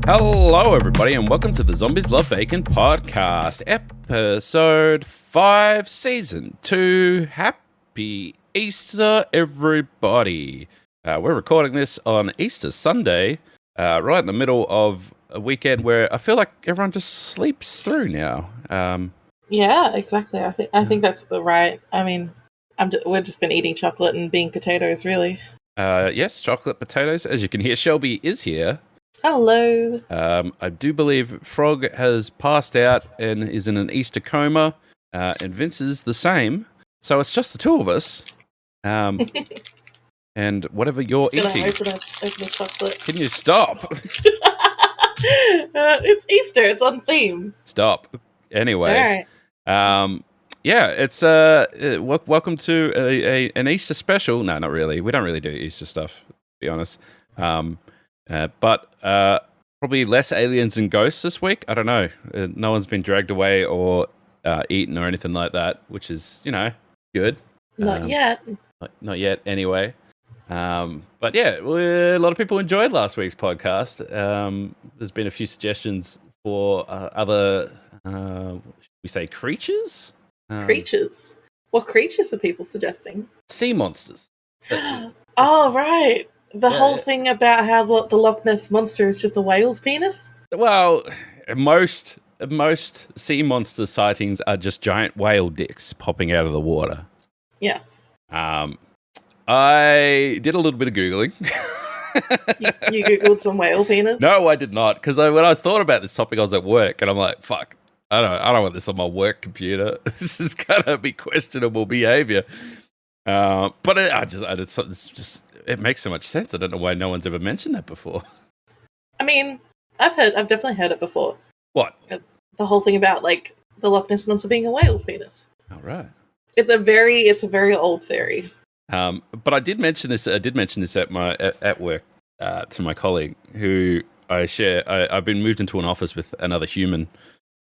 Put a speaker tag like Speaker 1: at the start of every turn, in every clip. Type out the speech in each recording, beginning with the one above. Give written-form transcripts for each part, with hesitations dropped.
Speaker 1: Hello, everybody, and welcome to the Zombies Love Bacon podcast, episode 5, season 2. Happy Easter, everybody. We're recording this on Easter Sunday, right in the middle of a weekend where I feel like everyone just sleeps through now.
Speaker 2: Yeah, exactly. I think that's the right. I mean, we've just been eating chocolate and being potatoes, really.
Speaker 1: Yes, chocolate potatoes. As you can hear, Shelby is here.
Speaker 2: Hello.
Speaker 1: I do believe Frog has passed out and is in an Easter coma, and Vince is the same. So it's just the two of us. And whatever you're eating.
Speaker 2: Open the chocolate.
Speaker 1: Can you stop?
Speaker 2: It's Easter. It's on theme.
Speaker 1: Stop. Anyway. All right. Yeah, it's welcome to an Easter special. No, not really. We don't really do Easter stuff, to be honest. But probably less aliens and ghosts this week. I don't know. No one's been dragged away or eaten or anything like that, which is, good.
Speaker 2: Not yet.
Speaker 1: Not yet, anyway. But yeah, a lot of people enjoyed last week's podcast. There's been a few suggestions for other, should we say, creatures?
Speaker 2: Creatures? What creatures are people suggesting?
Speaker 1: Sea monsters.
Speaker 2: Oh, right. The whole thing about how the Loch Ness Monster is just a whale's penis?
Speaker 1: Well, most sea monster sightings are just giant whale dicks popping out of the water.
Speaker 2: Yes.
Speaker 1: I did a little bit of Googling.
Speaker 2: You Googled some whale penis?
Speaker 1: No, I did not. Because when I thought about this topic, I was at work, and I'm like, fuck, I don't want this on my work computer. This is going to be questionable behavior. But it makes so much sense. I don't know why no one's ever mentioned that before. I
Speaker 2: mean, I've definitely heard it before.
Speaker 1: What?
Speaker 2: The whole thing about like the Loch Ness Monster being a whale's penis.
Speaker 1: All right.
Speaker 2: It's a very old theory.
Speaker 1: But I did mention this. At work to my colleague who I share. I've been moved into an office with another human.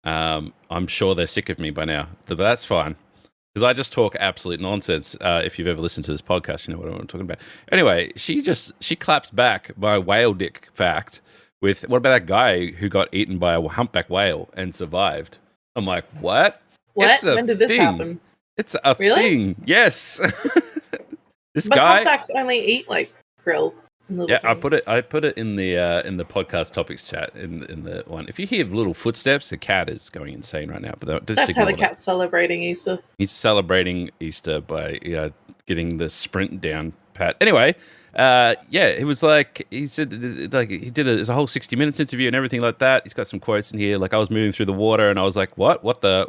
Speaker 1: I'm sure they're sick of me by now, but that's fine. Because I just talk absolute nonsense. If you've ever listened to this podcast, you know what I'm talking about. Anyway, she claps back my whale dick fact with, what about that guy who got eaten by a humpback whale and survived? I'm like, what?
Speaker 2: What? When did this happen?
Speaker 1: It's a thing. Yes.
Speaker 2: But humpbacks only eat like krill.
Speaker 1: Yeah, things. I put it in the podcast topics chat in the one. If you hear little footsteps, the cat is going insane right now. But
Speaker 2: that's how the cat's celebrating Easter.
Speaker 1: He's celebrating Easter by getting the sprint down pat. Anyway, it was like he said, like he did a whole 60 Minutes interview and everything like that. He's got some quotes in here. Like I was moving through the water and I was like, what?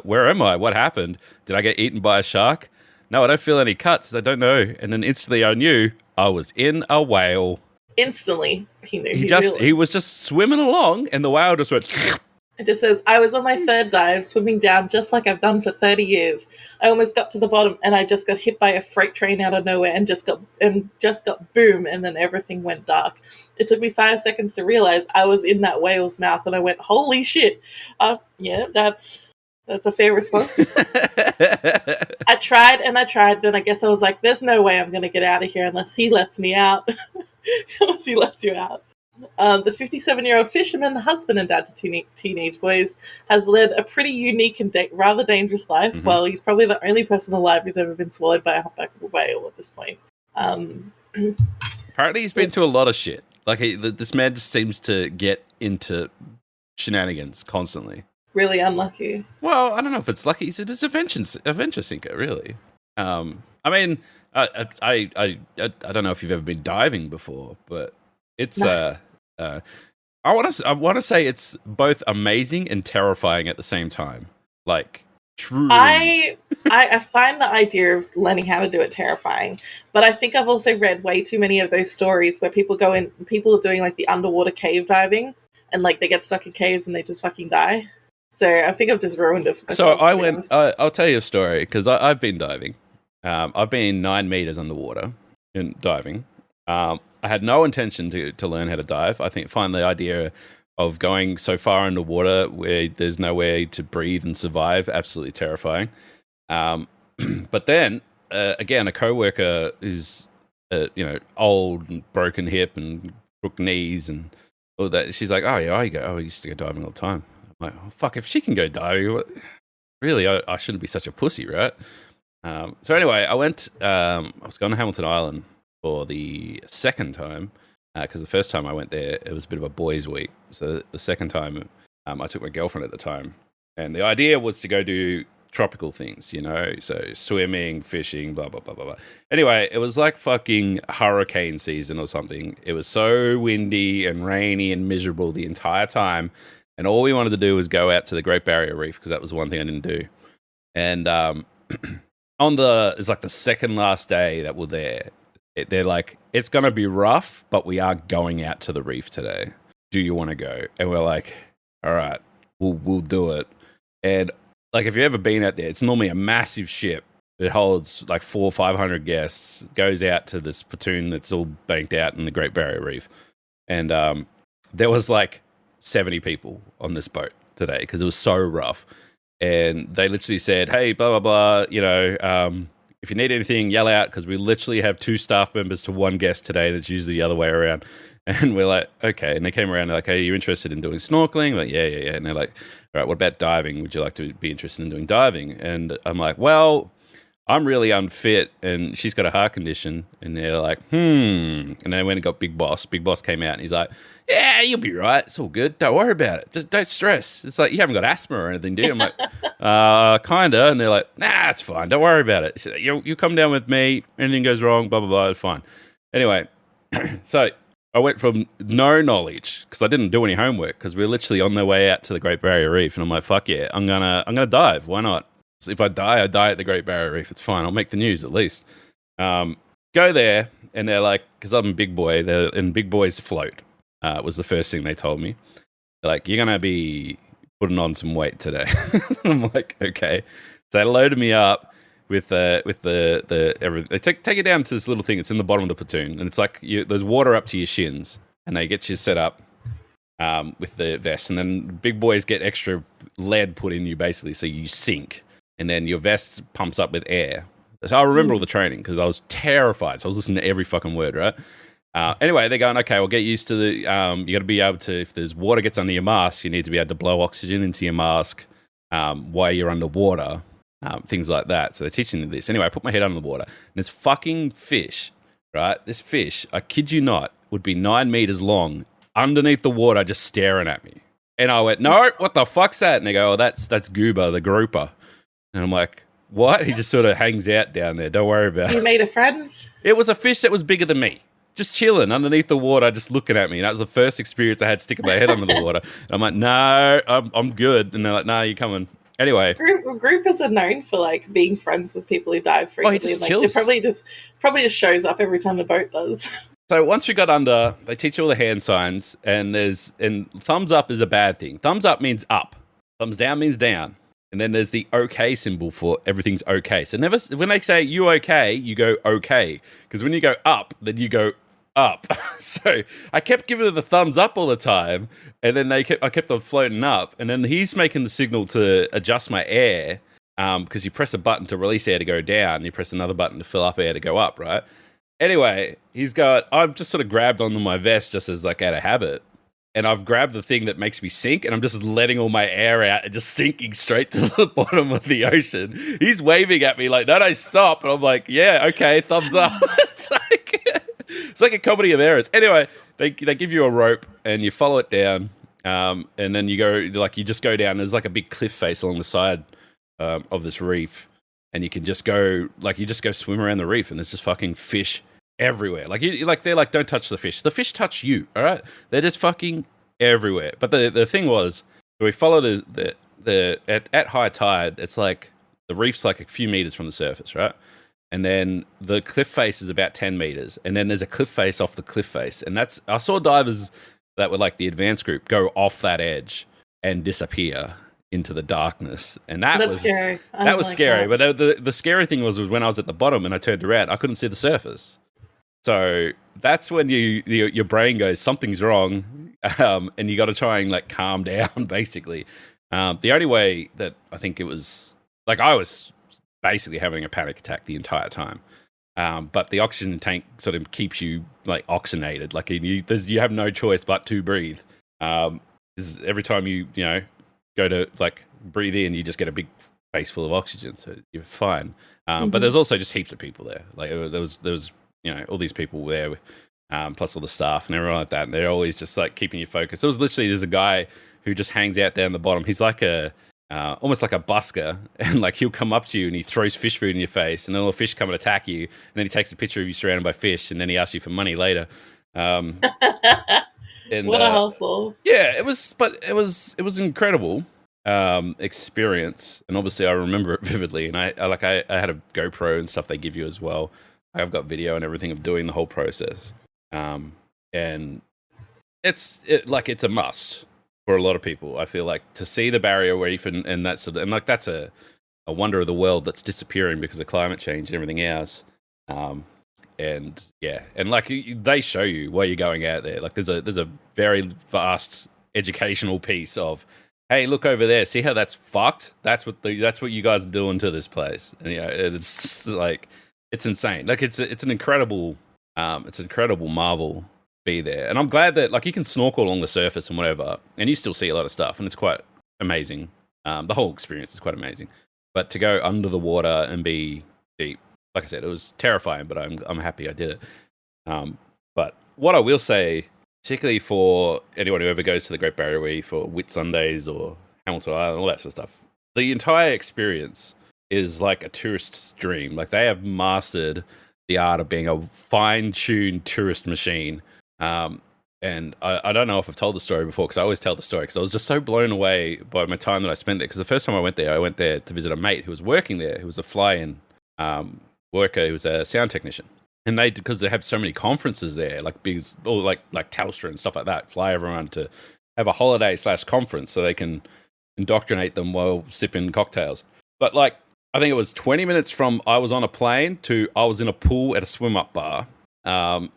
Speaker 1: Where am I? What happened? Did I get eaten by a shark? No, I don't feel any cuts. I don't know. And then instantly I knew I was in a whale.
Speaker 2: Instantly, he knew.
Speaker 1: He was just swimming along, and the whale just went.
Speaker 2: It just says, "I was on my third dive, swimming down just like I've done for 30 years. I almost got to the bottom, and I just got hit by a freight train out of nowhere, and just got boom, and then everything went dark. It took me 5 seconds to realize I was in that whale's mouth, and I went, holy shit! Yeah, that's a fair response. I tried, then I guess I was like, there's no way I'm going to get out of here unless he lets me out." Unless he lets you out. The 57-year-old fisherman, husband and dad to two teenage boys, has led a pretty unique and rather dangerous life. Mm-hmm. Well, he's probably the only person alive who's ever been swallowed by a humpback whale at this point.
Speaker 1: Apparently he's been to a lot of shit. Like, this man just seems to get into shenanigans constantly.
Speaker 2: Really unlucky.
Speaker 1: Well, I don't know if it's lucky. He's an adventure sinker, really. I mean... I don't know if you've ever been diving before, but it's I want to say it's both amazing and terrifying at the same time. Like truly, I
Speaker 2: find the idea of learning how to do it terrifying, but I think I've also read way too many of those stories where people are doing like the underwater cave diving and like they get stuck in caves and they just fucking die. So I think I've just ruined it for myself.
Speaker 1: So I'll tell you a story because I've been diving. I've been 9 meters underwater in diving. I had no intention to learn how to dive. I find the idea of going so far underwater where there's no way to breathe and survive absolutely terrifying. But then, again, a coworker is old and broken hip and crooked knees and all that. She's like, oh yeah, I used to go diving all the time. I'm like, oh, fuck, if she can go diving, really, I shouldn't be such a pussy, right? So anyway, I went. I was going to Hamilton Island for the second time because the first time I went there, it was a bit of a boys' week. So the second time, I took my girlfriend at the time, and the idea was to go do tropical things, so swimming, fishing, blah, blah, blah, blah, blah. Anyway, it was like fucking hurricane season or something. It was so windy and rainy and miserable the entire time, and all we wanted to do was go out to the Great Barrier Reef because that was the one thing I didn't do. And it's like the second last day that we're there, they're like, it's going to be rough, but we are going out to the reef today. Do you want to go? And we're like, all right, we'll do it. And like, if you've ever been out there, it's normally a massive ship that holds like 400 or 500 guests, goes out to this platoon that's all banked out in the Great Barrier Reef. And there was like 70 people on this boat today because it was so rough. And they literally said, hey, blah, blah, blah, if you need anything, yell out because we literally have 2 staff members to 1 guest today, and it's usually the other way around. And we're like, okay. And they came around, they're like, hey, are you interested in doing snorkeling? We're like, yeah. And they're like, all right, what about diving? Would you like to be interested in doing diving? And I'm like, well, I'm really unfit, and she's got a heart condition. And they're like, And they went and got Big Boss. Big Boss came out, and he's like, yeah, you'll be right. It's all good. Don't worry about it. Just don't stress. It's like, you haven't got asthma or anything, do you? I'm like, kinda. And they're like, nah, it's fine. Don't worry about it. Like, you come down with me. Anything goes wrong, blah, blah, blah. It's fine. Anyway, so I went from no knowledge because I didn't do any homework because we were literally on the way out to the Great Barrier Reef, and I'm like, fuck yeah, I'm gonna dive. Why not? So if I die at the Great Barrier Reef. It's fine. I'll make the news at least. Go there, and they're like, because I'm a big boy, and big boys float. Was the first thing they told me. They're like, you're gonna be putting on some weight today. I'm like, okay. So they loaded me up with the everything. They take it down to this little thing. It's in the bottom of the platoon, and it's like there's water up to your shins, and they get you set up with the vest, and then big boys get extra lead put in you basically, so you sink, and then your vest pumps up with air. So I remember all the training because I was terrified. So I was listening to every fucking word, right? Anyway, they're going, okay, we'll get used to the, you got to be able to, if there's water gets under your mask, you need to be able to blow oxygen into your mask while you're underwater, things like that. So they're teaching me this. Anyway, I put my head under the water, and this fucking fish, right? This fish, I kid you not, would be 9 meters long underneath the water just staring at me. And I went, no, what the fuck's that? And they go, oh, that's Goober, the grouper. And I'm like, what? He just sort of hangs out down there. Don't worry about it.
Speaker 2: You made a friend?
Speaker 1: It was a fish that was bigger than me. Just chilling underneath the water, just looking at me. And that was the first experience I had sticking my head under the water. And I'm like, no, I'm good. And they're like, no, you're coming. Anyway.
Speaker 2: Groupers are known for like being friends with people who dive frequently.
Speaker 1: Oh, he just
Speaker 2: like,
Speaker 1: chills.
Speaker 2: It probably just shows up every time the boat does.
Speaker 1: So once we got under, they teach you all the hand signs, and thumbs up is a bad thing. Thumbs up means up. Thumbs down means down. And then there's the okay symbol for everything's okay. So when they say you okay, you go okay. Because when you go up, then you go up. So I kept giving it the thumbs up all the time, and then I kept on floating up. And then he's making the signal to adjust my air, because you press a button to release air to go down, and you press another button to fill up air to go up, right? Anyway, I've just sort of grabbed onto my vest just as like out of habit. And I've grabbed the thing that makes me sink, and I'm just letting all my air out and just sinking straight to the bottom of the ocean. He's waving at me like, no, stop. And I'm like, yeah, okay, thumbs up. It's like a comedy of errors. Anyway, they give you a rope, and you follow it down, and then you just go down. There's like a big cliff face along the side of this reef, and you can just go swim around the reef, and there's just fucking fish everywhere. They're like, don't touch the fish. The fish touch you, all right? They're just fucking everywhere. But the thing was, we followed at high tide, it's like the reef's like a few meters from the surface, right? And then the cliff face is about 10 meters. And then there's a cliff face off the cliff face. And I saw divers that were like the advanced group go off that edge and disappear into the darkness. And that was scary. That was scary. But the scary thing was when I was at the bottom and I turned around, I couldn't see the surface. So that's when your brain goes, something's wrong, and you got to try and like calm down, basically. The only way that I think it was, like, I was basically having a panic attack the entire time. But the oxygen tank sort of keeps you like oxygenated. Like you have no choice but to breathe. 'Cause every time you go to like breathe in, you just get a big face full of oxygen, so you're fine. But there's also just heaps of people there. Like there was all these people there, plus all the staff and everyone like that. And they're always just like keeping you focused. There's a guy who just hangs out down the bottom. He's like almost like a busker, and like he'll come up to you and he throws fish food in your face, and then all the fish come and attack you, and then he takes a picture of you surrounded by fish, and then he asks you for money later. And,
Speaker 2: what a hustle!
Speaker 1: Yeah, it was incredible experience, and obviously I remember it vividly. And I had a GoPro and stuff they give you as well. I've got video and everything of doing the whole process, and it's a must for a lot of people. I feel like to see the barrier reef and that sort of, and like that's a wonder of the world that's disappearing because of climate change and everything else. And yeah, and like they show you while you're going out there. Like there's a very vast educational piece of, hey, look over there, see how that's fucked? That's what you guys are doing to this place. And it's like it's insane. Like it's an incredible marvel be there. And I'm glad that like you can snorkel along the surface and whatever, and you still see a lot of stuff, and it's quite amazing. The whole experience is quite amazing. But to go under the water and be deep, like I said, it was terrifying, but I'm happy I did it. But what I will say, particularly for anyone who ever goes to the Great Barrier Reef or Whitsundays or Hamilton Island, all that sort of stuff, the entire experience is like a tourist's dream. Like they have mastered the art of being a fine-tuned tourist machine. And I don't know if I've told the story before, because I always tell the story, because I was just so blown away by my time that I spent there. Because the first time I went there to visit a mate who was working there, who was a fly-in worker, who was a sound technician. And because they have so many conferences there, like big, or like Telstra and stuff like that, fly everyone to have a holiday/conference so they can indoctrinate them while sipping cocktails. But like, I think it was 20 minutes from I was on a plane to I was in a pool at a swim-up bar. And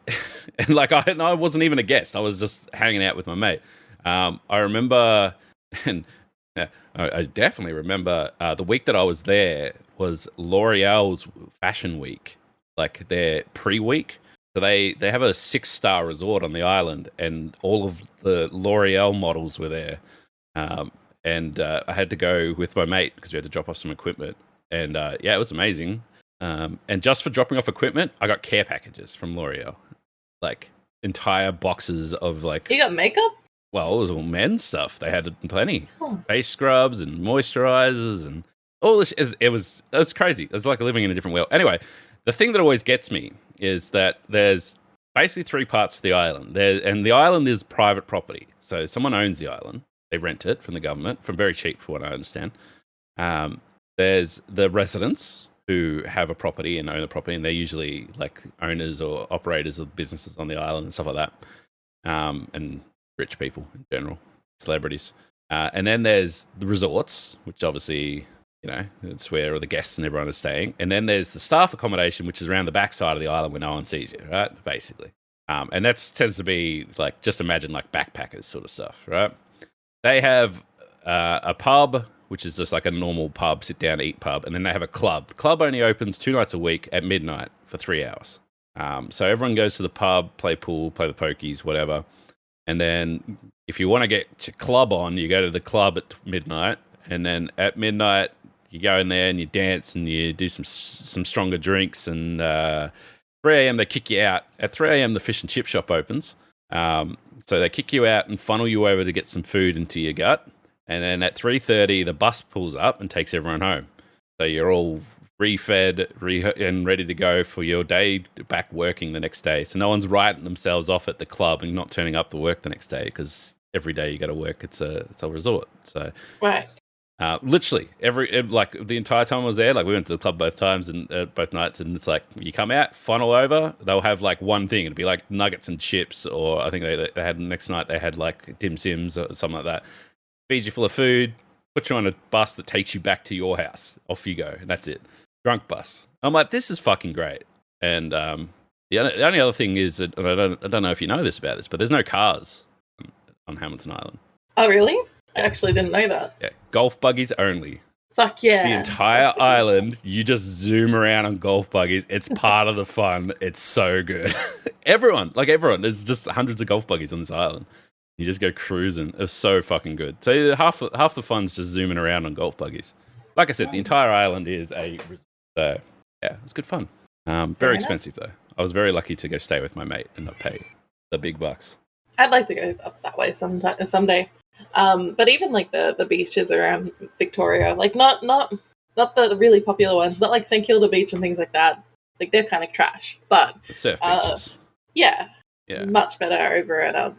Speaker 1: like I wasn't even a guest. I was just hanging out with my mate. I remember, and I definitely remember the week that I was there was L'Oreal's Fashion Week, like their pre-week. So they have a 6-star resort on the island, and all of the L'Oreal models were there. And I had to go with my mate because we had to drop off some equipment. And yeah, it was amazing. And just for dropping off equipment, I got care packages from L'Oreal, like entire boxes of like.
Speaker 2: You got makeup?
Speaker 1: Well, it was all men's stuff. They had plenty, face scrubs and moisturizers and all this. It was crazy. It was like living in a different world. Anyway, the thing that always gets me is that there's basically 3 parts to the island. And the island is private property, so someone owns the island. They rent it from the government for very cheap, for what I understand. There's the residents who have a property and own the property, and they're usually like owners or operators of businesses on the island and stuff like that, and rich people in general, celebrities. And then there's the resorts, which obviously, it's where all the guests and everyone is staying. And then there's the staff accommodation, which is around the backside of the island where no one sees you, right? Basically. And that tends to be like, just imagine like backpackers sort of stuff, right? They have a pub, which is just like a normal pub, sit down, eat pub. And then they have a club. Club only opens 2 nights a week at midnight for 3 hours. So everyone goes to the pub, play pool, play the pokies, whatever. And then if you want to get your club on, you go to the club at midnight. And then at midnight, you go in there and you dance and you do some stronger drinks. And 3 a.m. they kick you out. At 3 a.m. the fish and chip shop opens. So they kick you out and funnel you over to get some food into your gut. And then at 3:30, the bus pulls up and takes everyone home. So you're all refed and ready to go for your day back working the next day. So no one's writing themselves off at the club and not turning up to work the next day, because every day you got to work. It's a resort. So
Speaker 2: right.
Speaker 1: Literally the entire time I was there, like we went to the club both times and both nights, and it's like you come out, funnel over, they'll have like one thing. It'd be like nuggets and chips, or I think they had next night they had like dim sims or something like that. Feed you full of food, put you on a bus that takes you back to your house. Off you go, and that's it. Drunk bus. I'm like, this is fucking great. And the only other thing is that, and I don't know if you know this about this, but there's no cars on Hamilton Island.
Speaker 2: Oh, really? I actually didn't know that.
Speaker 1: Yeah, golf buggies only.
Speaker 2: Fuck yeah.
Speaker 1: The entire island, you just zoom around on golf buggies. It's part of the fun. It's so good. everyone, there's just hundreds of golf buggies on this island. You just go cruising. It's so fucking good. So half the fun's just zooming around on golf buggies. Like I said, the entire island is a resort. So yeah, it's good fun. Very expensive though. I was very lucky to go stay with my mate and not pay the big bucks.
Speaker 2: I'd like to go up that way someday. But even like the beaches around Victoria, like not the really popular ones, not like St Kilda Beach and things like that. Like they're kind of trash. But
Speaker 1: the surf beaches.
Speaker 2: Yeah. Much better over at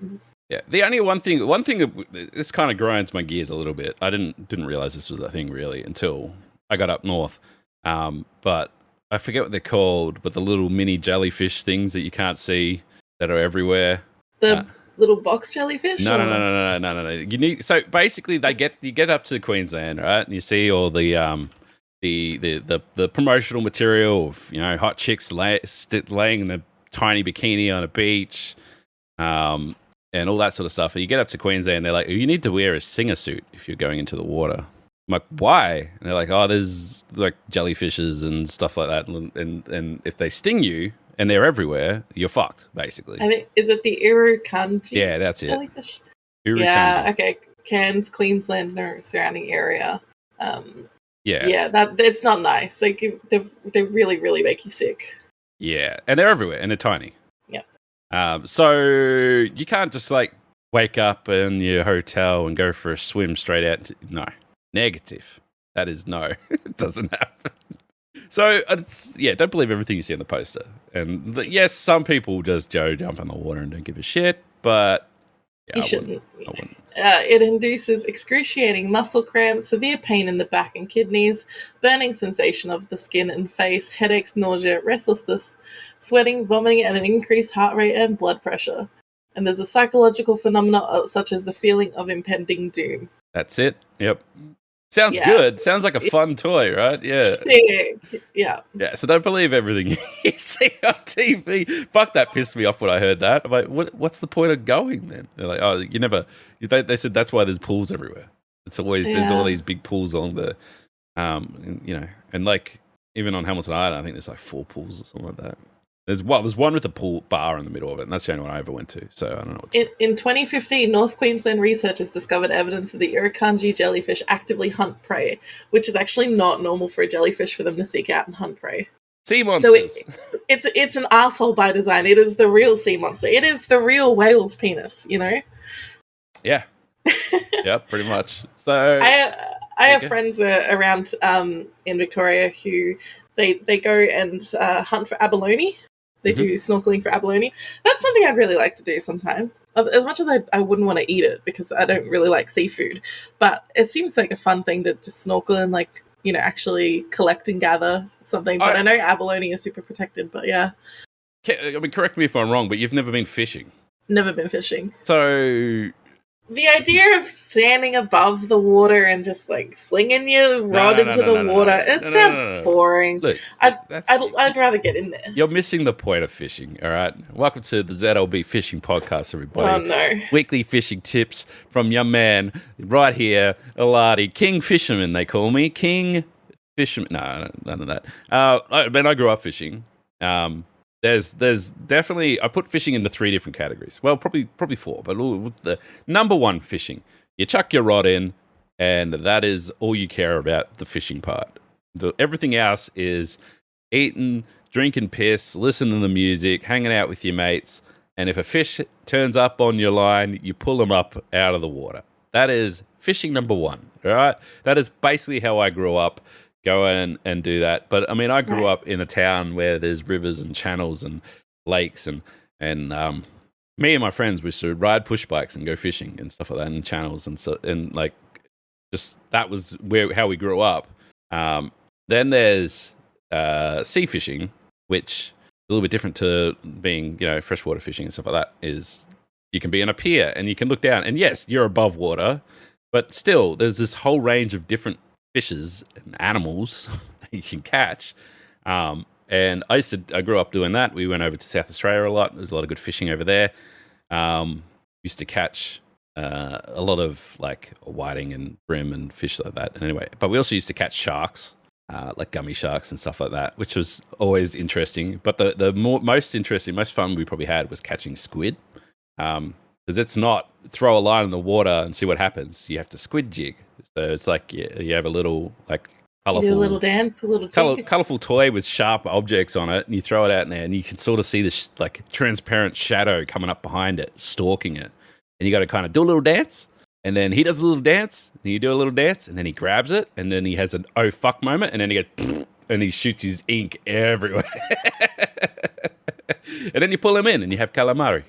Speaker 1: Yeah. The only one thing this kind of grinds my gears a little bit. I didn't realize this was a thing really until I got up north. But I forget what they're called, but the little mini jellyfish things that you can't see that are everywhere.
Speaker 2: The little box jellyfish?
Speaker 1: No. So basically, you get up to Queensland, right, and you see all the promotional material of hot chicks laying in a tiny bikini on a beach, and all that sort of stuff. And you get up to Queensland, and they're like, you need to wear a singer suit if you're going into the water. I'm like, why? And they're like, oh, there's like jellyfishes and stuff like that, and if they sting you and they're everywhere, you're fucked, basically.
Speaker 2: I think, is it the Irukandji?
Speaker 1: Yeah, that's it.
Speaker 2: Jellyfish?
Speaker 1: Irukandji.
Speaker 2: Yeah, okay. Cairns, Queensland, and surrounding area.
Speaker 1: Yeah,
Speaker 2: that it's not nice. Like they really, really make you sick.
Speaker 1: Yeah, and they're everywhere, and they're tiny.
Speaker 2: Yeah.
Speaker 1: So you can't just like wake up in your hotel and go for a swim straight out. No, negative. That is no. It doesn't happen. So don't believe everything you see on the poster. And yes, some people just jump in the water and don't give a shit, but
Speaker 2: you shouldn't. I wouldn't. It induces excruciating muscle cramps, severe pain in the back and kidneys, burning sensation of the skin and face, headaches, nausea, restlessness, sweating, vomiting, and an increased heart rate and blood pressure. And there's a psychological phenomenon such as the feeling of impending doom.
Speaker 1: That's it. Yep. Sounds good. Sounds like a fun toy, right? Yeah.
Speaker 2: Sick. Yeah.
Speaker 1: Yeah, so don't believe everything you see on TV. Fuck, that pissed me off when I heard that. I'm like, what's the point of going then? They're like, oh, you never... They said that's why there's pools everywhere. It's always... There's all these big pools along the... and like, even on Hamilton Island, I think there's like 4 pools or something like that. There's one with a pool bar in the middle of it, and that's the only one I ever went to. So I don't know.
Speaker 2: In 2015, North Queensland researchers discovered evidence that the Irukandji jellyfish actively hunt prey, which is actually not normal for a jellyfish for them to seek out and hunt prey.
Speaker 1: Sea monsters.
Speaker 2: So it's an asshole by design. It is the real sea monster. It is the real whale's penis.
Speaker 1: Yeah. Yeah, pretty much. So
Speaker 2: I have friends around in Victoria who they go and hunt for abalone. They do snorkeling for abalone. That's something I'd really like to do sometime. As much as I wouldn't want to eat it because I don't really like seafood. But it seems like a fun thing to just snorkel and actually collect and gather something. But I know abalone is super protected, but yeah.
Speaker 1: I mean, correct me if I'm wrong, but you've never been fishing.
Speaker 2: Never been fishing.
Speaker 1: So...
Speaker 2: The idea of standing above the water and just slinging your rod into the water, it sounds boring. Look, I'd rather get in there.
Speaker 1: You're missing the point of fishing, all right? Welcome to the ZLB Fishing Podcast, everybody.
Speaker 2: Oh, no.
Speaker 1: Weekly fishing tips from your man right here, Eladi. King Fisherman, they call me. King Fisherman. No, none of that. I grew up fishing. There's definitely, I put fishing into 3 different categories. Well, probably 4, but the number 1, fishing. You chuck your rod in, and that is all you care about, the fishing part. Everything else is eating, drinking piss, listening to the music, hanging out with your mates, and if a fish turns up on your line, you pull them up out of the water. That is fishing number 1, all right? That is basically how I grew up. Go and do that. But I mean, I grew up in a town where there's rivers and channels and lakes and me and my friends used to ride push bikes and go fishing and stuff like that, and channels and so, and just that was how we grew up. Then there's sea fishing, which a little bit different to being freshwater fishing and stuff like that. Is you can be on a pier and you can look down, and yes, you're above water, but still there's this whole range of different fishes and animals that you can catch. And I grew up doing that. We went over to South Australia a lot. There's a lot of good fishing over there. Used to catch a lot of like whiting and brim and fish like that. Anyway, but we also used to catch sharks, like gummy sharks and stuff like that, which was always interesting. But the most interesting, most fun we probably had was catching squid, because it's not throw a line in the water and see what happens. You have to squid jig. So it's like you have a little like colorful,
Speaker 2: a little dance, a little jig.
Speaker 1: Colorful toy with sharp objects on it, and you throw it out in there, and you can sort of see this like transparent shadow coming up behind it, stalking it. And you got to kind of do a little dance, and then he does a little dance, and you do a little dance, and then he grabs it, and then he has an oh fuck moment, and then he goes, and he shoots his ink everywhere. And then you pull him in, and you have calamari,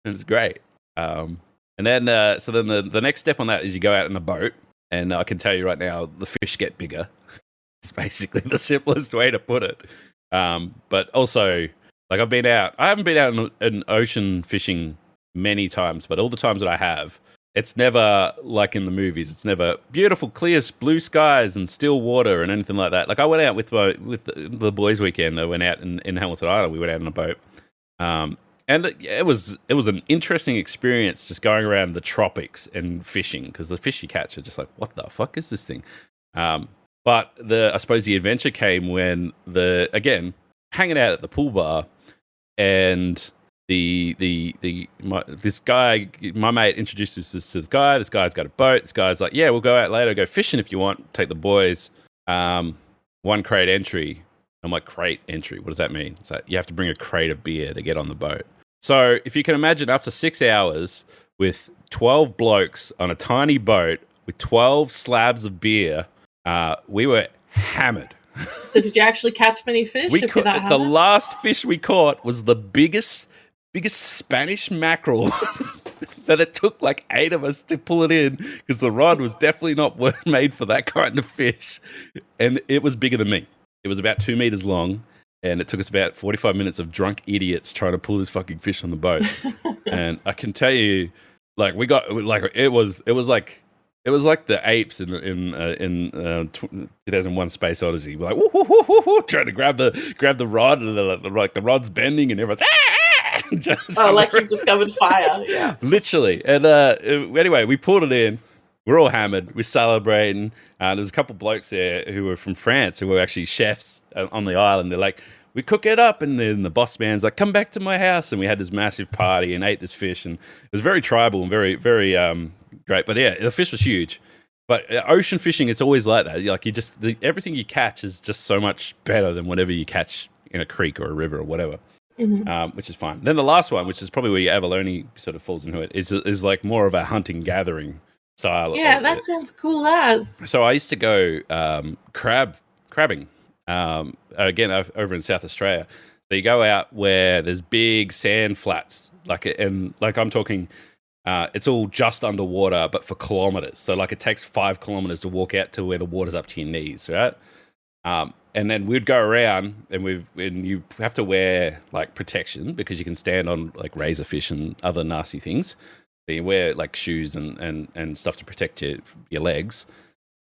Speaker 1: and it's great. And then so then the next step on that is you go out in a boat, and I can tell you right now, the fish get bigger. It's basically the simplest way to put it. But also, like I haven't been out in ocean fishing many times, but all the times that I have, it's never like in the movies. It's never beautiful, clear blue skies and still water and anything like that. Like I went out with the boys' weekend. I went out in Hamilton Island. We went out on a boat, and it was an interesting experience just going around the tropics and fishing, because the fish you catch are just like, what the fuck is this thing? But I suppose the adventure came when hanging out at the pool bar, and this guy, my mate introduces us to this guy. This guy's got a boat. This guy's like, yeah, we'll go out later, go fishing if you want. Take the boys. 1 crate entry. I'm like, crate entry? What does that mean? It's like, you have to bring a crate of beer to get on the boat. So if you can imagine, after 6 hours with 12 blokes on a tiny boat with 12 slabs of beer, we were hammered.
Speaker 2: So did you actually catch many fish?
Speaker 1: The last fish we caught was the biggest Spanish mackerel that it took like 8 of us to pull it in, because the rod was definitely not made for that kind of fish. And it was bigger than me. It was about 2 meters long, and it took us about 45 minutes of drunk idiots trying to pull this fucking fish on the boat. And I can tell you, like, we got like it was like the apes in 2001: Space Odyssey. We're like, woo, woo, woo, woo, woo, trying to grab the rod, and the rod's bending, and everyone's
Speaker 2: like you've discovered fire. Yeah,
Speaker 1: literally. And anyway, we pulled it in. We're all hammered. We're celebrating. There's a couple blokes there who were from France, who were actually chefs on the island. They're like, we cook it up, and then the boss man's like, come back to my house, and we had this massive party and ate this fish, and it was very tribal and very, very great. But yeah, the fish was huge. But ocean fishing, it's always like that. Like everything you catch is just so much better than whatever you catch in a creek or a river or whatever. Mm-hmm. Which is fine. Then the last one, which is probably where your abalone sort of falls into it, is like more of a hunting gathering style.
Speaker 2: Yeah, that sounds cool as.
Speaker 1: So I used to go crabbing. Again, over in South Australia. So you go out where there's big sand flats, like I'm talking, it's all just underwater, but for kilometers. So like it takes 5 kilometers to walk out to where the water's up to your knees, right? And then we'd go around, and you have to wear like protection, because you can stand on like razorfish and other nasty things. So you wear like shoes and stuff to protect your legs.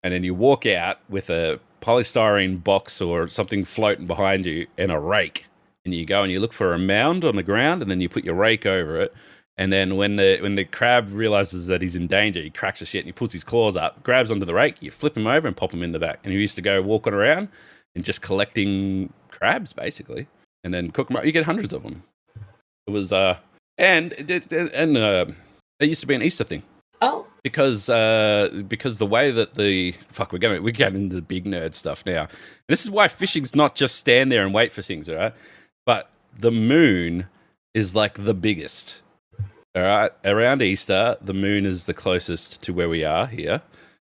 Speaker 1: And then you walk out with a polystyrene box or something floating behind you and a rake. And you go and you look for a mound on the ground, and then you put your rake over it. And then when the crab realizes that he's in danger, he cracks the shit and he puts his claws up, grabs onto the rake, you flip him over and pop him in the back. And he used to go walking around and just collecting crabs, basically, and then cook them up. You get hundreds of them. It was it used to be an Easter thing.
Speaker 2: Oh,
Speaker 1: because the way that we're getting into the big nerd stuff now. And this is why fishing's not just stand there and wait for things, all right? But the moon is like the biggest. All right, around Easter, the moon is the closest to where we are here,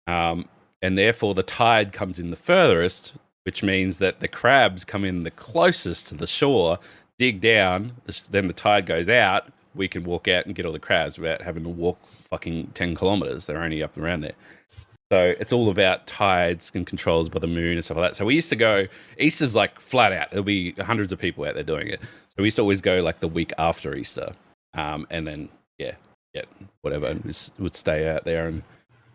Speaker 1: and therefore the tide comes in the furthest, which means that the crabs come in the closest to the shore, dig down, then the tide goes out, we can walk out and get all the crabs without having to walk fucking 10 kilometers. They're only up around there. So it's all about tides and controls by the moon and stuff like that. So we used to go, Easter's like flat out. There'll be hundreds of people out there doing it. So we used to always go like the week after Easter. And then, whatever, and just would stay out there. And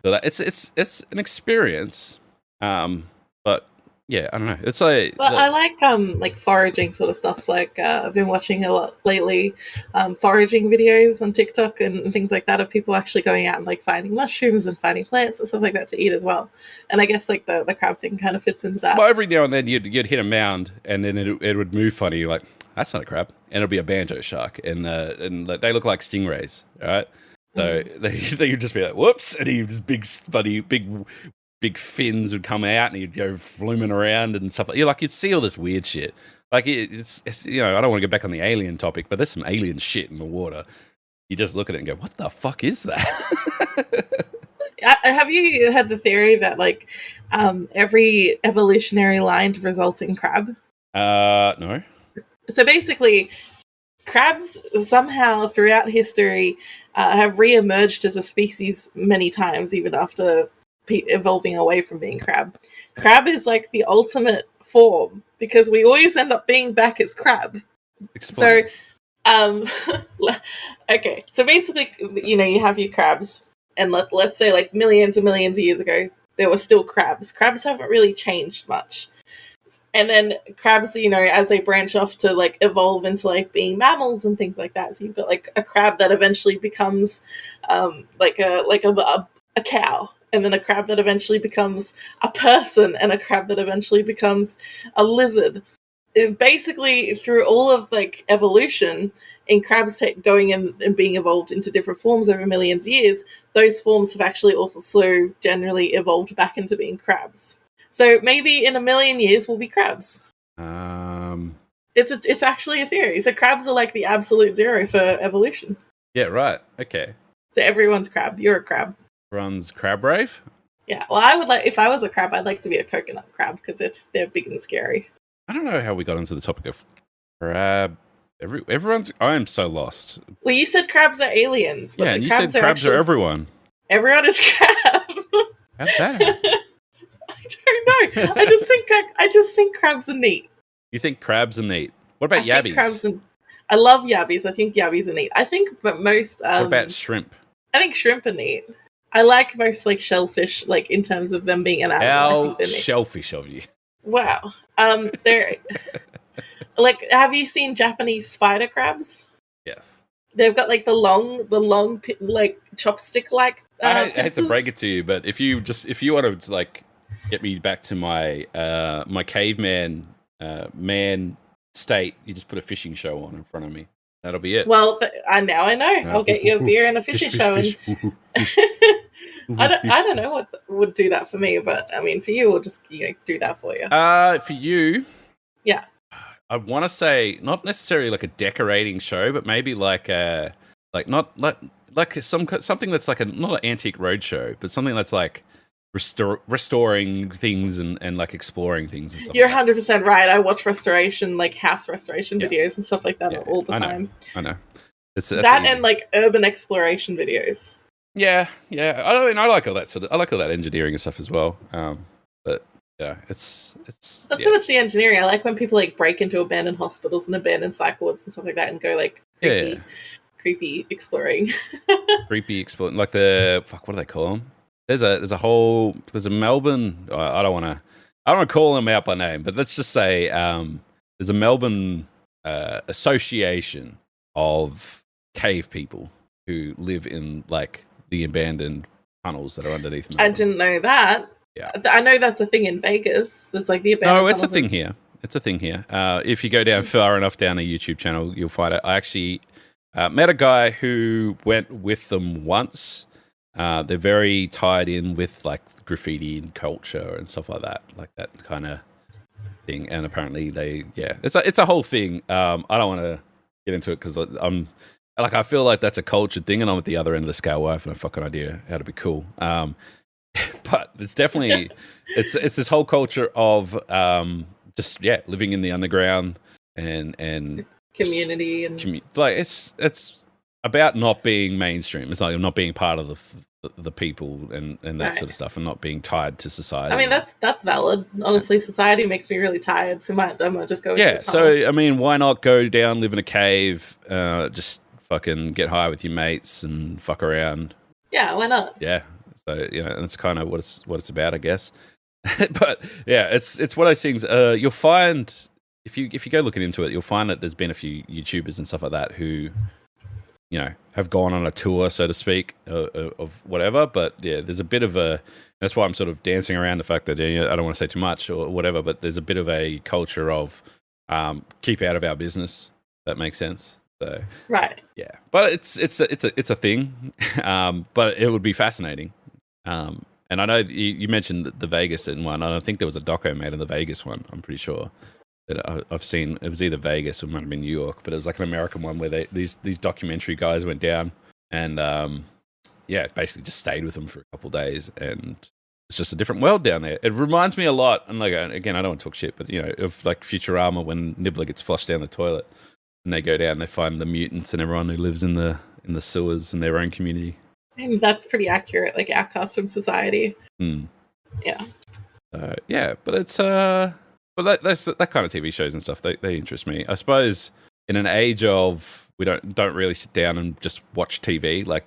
Speaker 1: so that it's an experience. But yeah, I don't know. It's like,
Speaker 2: But I like foraging sort of stuff. Like I've been watching a lot lately, foraging videos on TikTok and things like that of people actually going out and like finding mushrooms and finding plants and stuff like that to eat as well. And I guess like the crab thing kind of fits into that.
Speaker 1: well, every now and then you'd hit a mound and then it would move funny. You're like, that's not a crab, and it'll be a banjo shark, and they look like stingrays, all right? So they would just be like, whoops, and he just big fins would come out, and he'd go flooming around and stuff. You'd see all this weird shit. Like it's I don't want to go back on the alien topic, but there's some alien shit in the water. You just look at it and go, what the fuck is that?
Speaker 2: Have you had the theory that like every evolutionary line results in crab?
Speaker 1: No.
Speaker 2: So basically, crabs somehow throughout history have re-emerged as a species many times, even after evolving away from being crab. Crab is like the ultimate form because we always end up being back as crab.
Speaker 1: Explain.
Speaker 2: So, okay. So basically, you have your crabs, and let's say like millions and millions of years ago, there were still crabs. Crabs haven't really changed much. And then crabs, as they branch off to like evolve into like being mammals and things like that. So you've got like a crab that eventually becomes like a cow, and then a crab that eventually becomes a person, and a crab that eventually becomes a lizard. Basically, through all of like evolution, in crabs going in and being evolved into different forms over millions of years, those forms have actually also generally evolved back into being crabs. So maybe in a million years we'll be crabs. It's actually a theory. So crabs are like the absolute zero for evolution.
Speaker 1: Yeah, right. Okay.
Speaker 2: So everyone's crab. You're a crab.
Speaker 1: Runs crab rave?
Speaker 2: Yeah. Well, I would like, if I was a crab, I'd like to be a coconut crab because they're big and scary.
Speaker 1: I don't know how we got into the topic of crab. I am so lost.
Speaker 2: Well, you said crabs are aliens. But
Speaker 1: yeah, and you said crabs are everyone.
Speaker 2: Everyone is crab.
Speaker 1: How'd that happen?
Speaker 2: I don't know. I just think crabs are neat.
Speaker 1: You think crabs are neat? What about yabbies?
Speaker 2: I love yabbies. I think yabbies are neat. I think most.
Speaker 1: What about shrimp?
Speaker 2: I think shrimp are neat. I like most like shellfish, like in terms of them being an animal.
Speaker 1: How shellfish of you?
Speaker 2: Wow. They're like. Have you seen Japanese spider crabs?
Speaker 1: Yes.
Speaker 2: They've got like the long, like chopstick like.
Speaker 1: I hate to break it to you, but if you want to like get me back to my my caveman man state, you just put a fishing show on in front of me. That'll be it.
Speaker 2: Well, I know. I'll get you a beer and a fishing show. I don't know what would do that for me, but I mean, for you, we'll just do that for you.
Speaker 1: For you,
Speaker 2: yeah.
Speaker 1: I want to say not necessarily like a decorating show, but maybe like something that's like not an antique roadshow, but something that's like restoring things and like exploring things and stuff.
Speaker 2: You're 100% right. I watch restoration, like house restoration videos and stuff like that all the time.
Speaker 1: I know. That's
Speaker 2: that and like urban exploration videos.
Speaker 1: Yeah. I like all that I like all that engineering and stuff as well. But yeah, it's not
Speaker 2: so much the engineering. I like when people like break into abandoned hospitals and abandoned psych wards and stuff like that and go like creepy exploring.
Speaker 1: Creepy exploring, like what do they call them? There's a Melbourne. I don't want to call them out by name, but let's just say there's a Melbourne association of cave people who live in like the abandoned tunnels that are underneath Melbourne.
Speaker 2: I didn't know that.
Speaker 1: Yeah,
Speaker 2: I know that's a thing in Vegas. There's like the abandoned.
Speaker 1: No, it's a thing here. It's a thing here. If you go down far enough down a YouTube channel, you'll find it. I actually met a guy who went with them once. They're very tied in with like graffiti and culture and stuff like that kind of thing. And apparently it's a whole thing. I don't want to get into it because I'm like, I feel like that's a cultured thing and I'm at the other end of the scale where I have no fucking idea how to be cool. But it's definitely, it's this whole culture of just living in the underground and
Speaker 2: community
Speaker 1: like it's about not being mainstream. It's like not being part of the people and that sort of stuff, and not being tied to society.
Speaker 2: I mean, that's valid. Honestly, society makes me really tired, so I might just go.
Speaker 1: Yeah. So I mean, why not go down, live in a cave, just fucking get high with your mates and fuck around?
Speaker 2: Yeah, why not?
Speaker 1: Yeah. So and it's kind of what it's about, I guess. But yeah, it's one of those things. You'll find if you go looking into it, you'll find that there's been a few YouTubers and stuff like that who, have gone on a tour, so to speak, of whatever. But yeah, there's a bit of a. That's why I'm sort of dancing around the fact that I don't want to say too much or whatever. But there's a bit of a culture of keep out of our business. That makes sense. So
Speaker 2: Right.
Speaker 1: yeah, but it's a thing. But it would be fascinating. And I know you mentioned the Vegas one, and I think there was a doco made in the Vegas one. I'm pretty sure that I've seen. It was either Vegas or it might have been New York, but it was like an American one where these documentary guys went down and basically just stayed with them for a couple of days, and it's just a different world down there. It reminds me a lot, and like again, I don't want to talk shit, but of like Futurama when Nibbler gets flushed down the toilet, and they go down, they find the mutants and everyone who lives in the sewers in their own community.
Speaker 2: And that's pretty accurate, like outcasts from society. Yeah.
Speaker 1: But it's but that's that kind of TV shows and stuff. They interest me. I suppose in an age of we don't really sit down and just watch TV like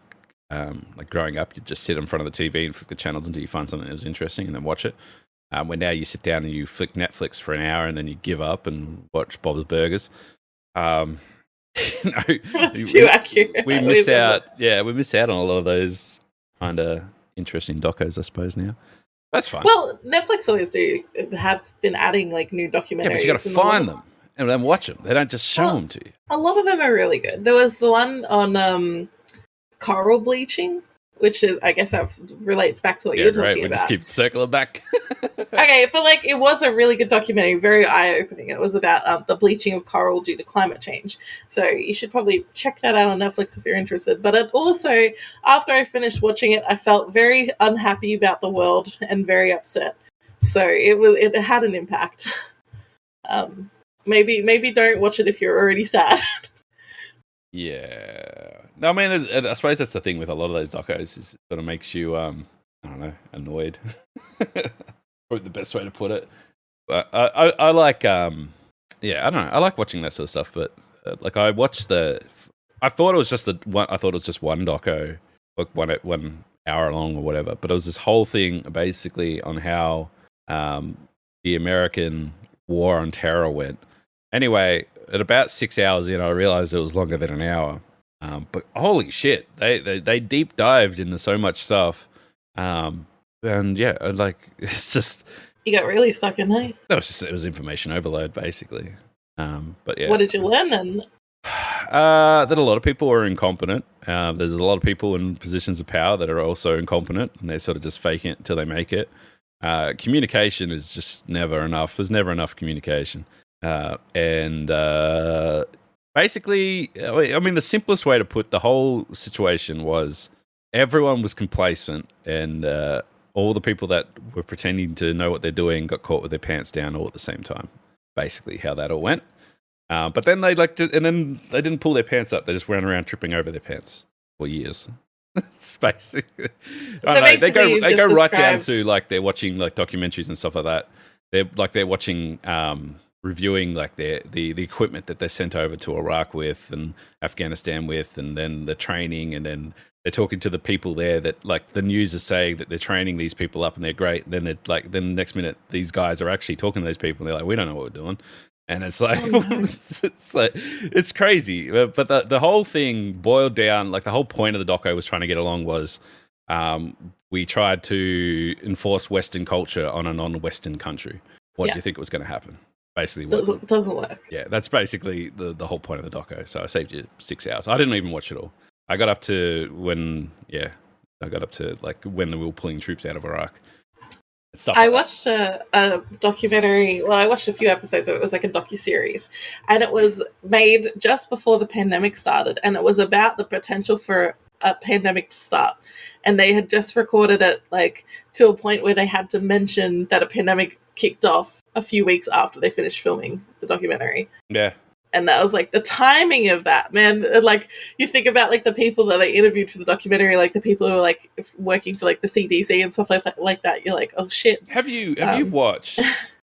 Speaker 1: growing up. You just sit in front of the TV and flick the channels until you find something that was interesting and then watch it. When now you sit down and you flick Netflix for an hour and then you give up and watch Bob's Burgers.
Speaker 2: That's too accurate.
Speaker 1: We miss out. Yeah, we miss out on a lot of those kind of interesting docos, I suppose. Now that's fine.
Speaker 2: Well, Netflix always have been adding like new documentaries.
Speaker 1: Yeah, but you got to find them and then watch them. They don't just show them to you.
Speaker 2: A lot of them are really good. There was the one on coral bleaching, which is, I guess, that relates back to what you're talking about. We
Speaker 1: just keep circling back.
Speaker 2: Okay, but like it was a really good documentary, very eye-opening. It was about the bleaching of coral due to climate change. So you should probably check that out on Netflix if you're interested. But it also, after I finished watching it, I felt very unhappy about the world and very upset. So it had an impact. Maybe don't watch it if you're already sad.
Speaker 1: Yeah. No, I mean, I suppose that's the thing with a lot of those docos is it sort of makes you, I don't know, annoyed. Probably the best way to put it. But I like, I don't know, I like watching that sort of stuff. But like I watched I thought it was just one doco, like 1 hour long or whatever. But it was this whole thing basically on how the American war on terror went. Anyway, at about 6 hours in, I realized it was longer than an hour. But holy shit, they deep dived into so much stuff. And yeah, like it's just
Speaker 2: you got really stuck in there.
Speaker 1: It was information overload basically. But yeah,
Speaker 2: what did you learn then?
Speaker 1: That a lot of people are incompetent. There's a lot of people in positions of power that are also incompetent, and they're sort of just faking it until they make it. Communication is just never enough. There's never enough communication. Basically, I mean, the simplest way to put the whole situation was everyone was complacent, and all the people that were pretending to know what they're doing got caught with their pants down all at the same time. Basically, how that all went. But then they then they didn't pull their pants up. They just ran around tripping over their pants for years. It's basically, they go right down to like they're watching like documentaries and stuff like that. They're watching. Reviewing like the equipment that they're sent over to Iraq with and Afghanistan with, and then the training, and then they're talking to the people there that like the news is saying that they're training these people up and they're great. Then then the next minute these guys are actually talking to those people and they're like, we don't know what we're doing. And it's like, it's crazy. But the whole thing boiled down, like the whole point of the doco was trying to get along was we tried to enforce Western culture on a non-Western country. What do you think was going to happen? Basically,
Speaker 2: doesn't work.
Speaker 1: Yeah, that's basically the whole point of the doco. So I saved you 6 hours. I didn't even watch it all. I got up to when we were pulling troops out of Iraq.
Speaker 2: I watched a documentary. Well, I watched a few episodes of it. It was like a docuseries, and it was made just before the pandemic started, and it was about the potential for a pandemic to start. And they had just recorded it like to a point where they had to mention that a pandemic kicked off a few weeks after they finished filming the documentary.
Speaker 1: Yeah.
Speaker 2: And that was like the timing of that, man. Like you think about like the people that they interviewed for the documentary, like the people who are like working for like the CDC and stuff like that. You're like, oh shit.
Speaker 1: Have you watched?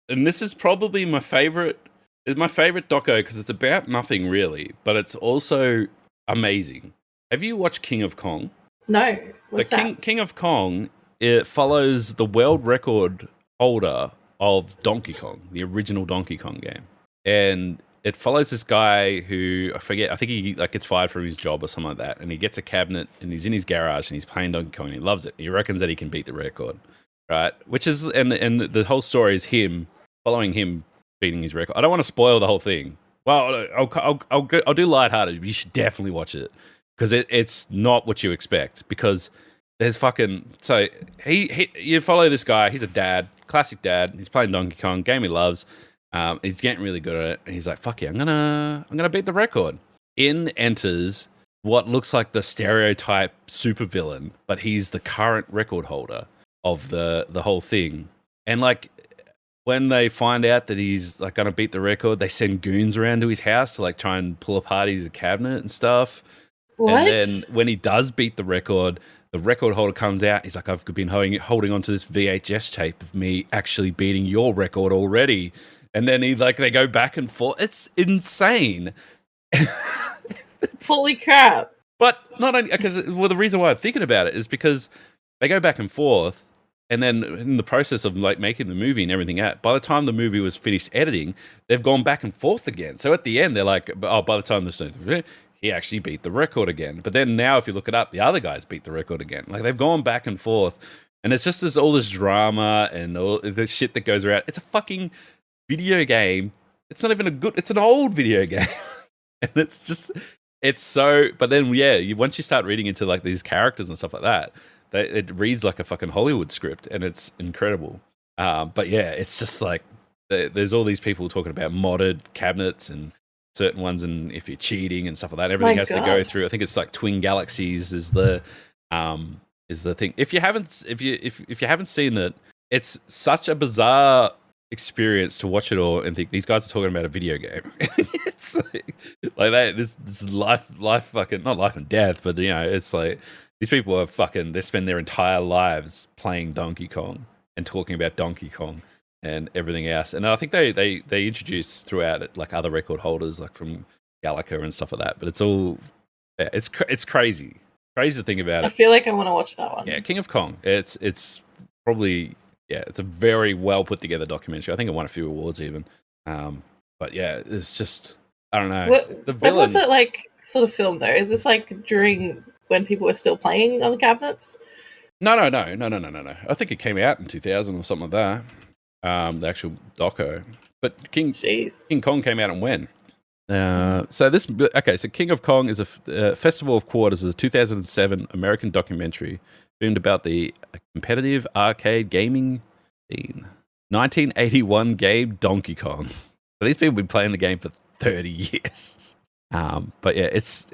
Speaker 1: And this is probably my favorite. It's my favorite doco because it's about nothing really, but it's also amazing. Have you watched King of Kong?
Speaker 2: No. What's that?
Speaker 1: King of Kong. It follows the world record holder of Donkey Kong, the original Donkey Kong game, and it follows this guy who I forget. I think he like gets fired from his job or something like that, and he gets a cabinet and he's in his garage and he's playing Donkey Kong and he loves it. He reckons that he can beat the record, right? Which is and the whole story is him following him beating his record. I don't want to spoil the whole thing. Well, I'll do lighthearted. You should definitely watch it because it's not what you expect. Because there's fucking you follow this guy. He's a dad, classic dad. He's playing Donkey Kong, game he loves. He's getting really good at it, and he's like, "Fuck yeah, I'm gonna beat the record." In enters what looks like the stereotype supervillain, but he's the current record holder of the whole thing. And like when they find out that he's like gonna beat the record, they send goons around to his house to like try and pull apart his cabinet and stuff.
Speaker 2: What?
Speaker 1: And then when he does beat the record holder comes out. He's like, "I've been holding onto this VHS tape of me actually beating your record already." And then they go back and forth. It's insane.
Speaker 2: Holy crap.
Speaker 1: But not only because the reason why I'm thinking about it is because they go back and forth, and then in the process of like making the movie and everything by the time the movie was finished editing, they've gone back and forth again. So at the end, they're like, "Oh, by the time he actually beat the record again." But then now, if you look it up, the other guys beat the record again. Like they've gone back and forth, and it's just all this drama and all the shit that goes around. It's a fucking video game. It's not even it's an old video game. And it's so, but then once you start reading into like these characters and stuff like that, it reads like a fucking Hollywood script, and it's incredible. But yeah, it's just like there's all these people talking about modded cabinets and certain ones, and if you're cheating and stuff like that, everything has to go through. I think it's like Twin Galaxies is the thing. If you haven't seen it, it's such a bizarre experience to watch it all and think these guys are talking about a video game. It's like that. This life fucking not life and death, but it's like these people are fucking. They spend their entire lives playing Donkey Kong and talking about Donkey Kong and everything else. And I think they introduced throughout it like other record holders like from Galaga and stuff like that. But it's all it's crazy to think about it.
Speaker 2: I feel like I want to watch that one.
Speaker 1: Yeah, King of Kong. It's probably. Yeah, it's a very well put together documentary. I think it won a few awards even. But yeah, it's just I don't know.
Speaker 2: When was it like sort of filmed though? Is this like during when people were still playing on the cabinets?
Speaker 1: No. I think it came out in 2000 or something like that. The actual doco. But King Kong came out and when? So King of Kong is a Festival of Quarters is a 2007 American documentary filmed about the competitive arcade gaming scene. 1981 game Donkey Kong. So these people have been playing the game for 30 years. But yeah, it's.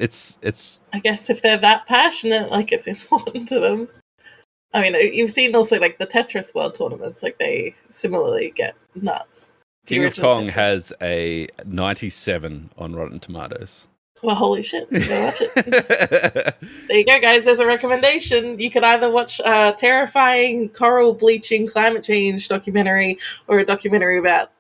Speaker 2: I guess if they're that passionate, like it's important to them. I mean, you've seen also like the Tetris World Tournaments, like they similarly get nuts.
Speaker 1: King of Kong has a 97 on Rotten Tomatoes.
Speaker 2: Well, holy shit. You gotta watch it. There you go, guys. There's a recommendation. You could either watch a terrifying coral bleaching climate change documentary or a documentary about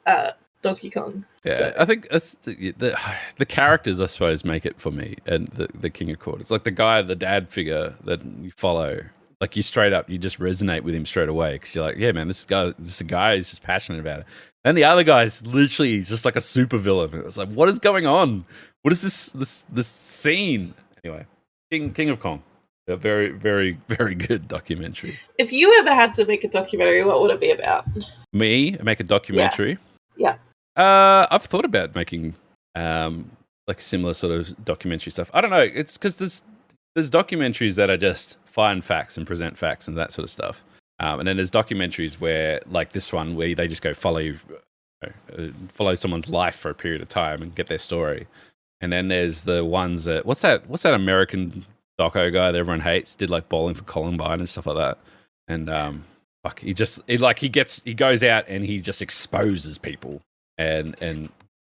Speaker 2: Donkey Kong.
Speaker 1: Yeah, so. I think the characters, I suppose, make it for me and the King of Court. It's like the dad figure that you follow. Like you just resonate with him straight away because you're like, yeah, man, this is a guy who's just passionate about it. And the other guy's literally just like a super villain. It's like, what is going on? What is this scene? Anyway, King of Kong, a very, very, very good documentary.
Speaker 2: If you ever had to make a documentary, what would it be about?
Speaker 1: Me make a documentary?
Speaker 2: Yeah.
Speaker 1: I've thought about making like similar sort of documentary stuff. I don't know. It's because there's documentaries that are just find facts and present facts and that sort of stuff. And then there's documentaries where, like this one, where they just go follow someone's life for a period of time and get their story. And then there's the ones that what's that American doco guy that everyone hates? Did like Bowling for Columbine and stuff like that. And he goes out and he just exposes people and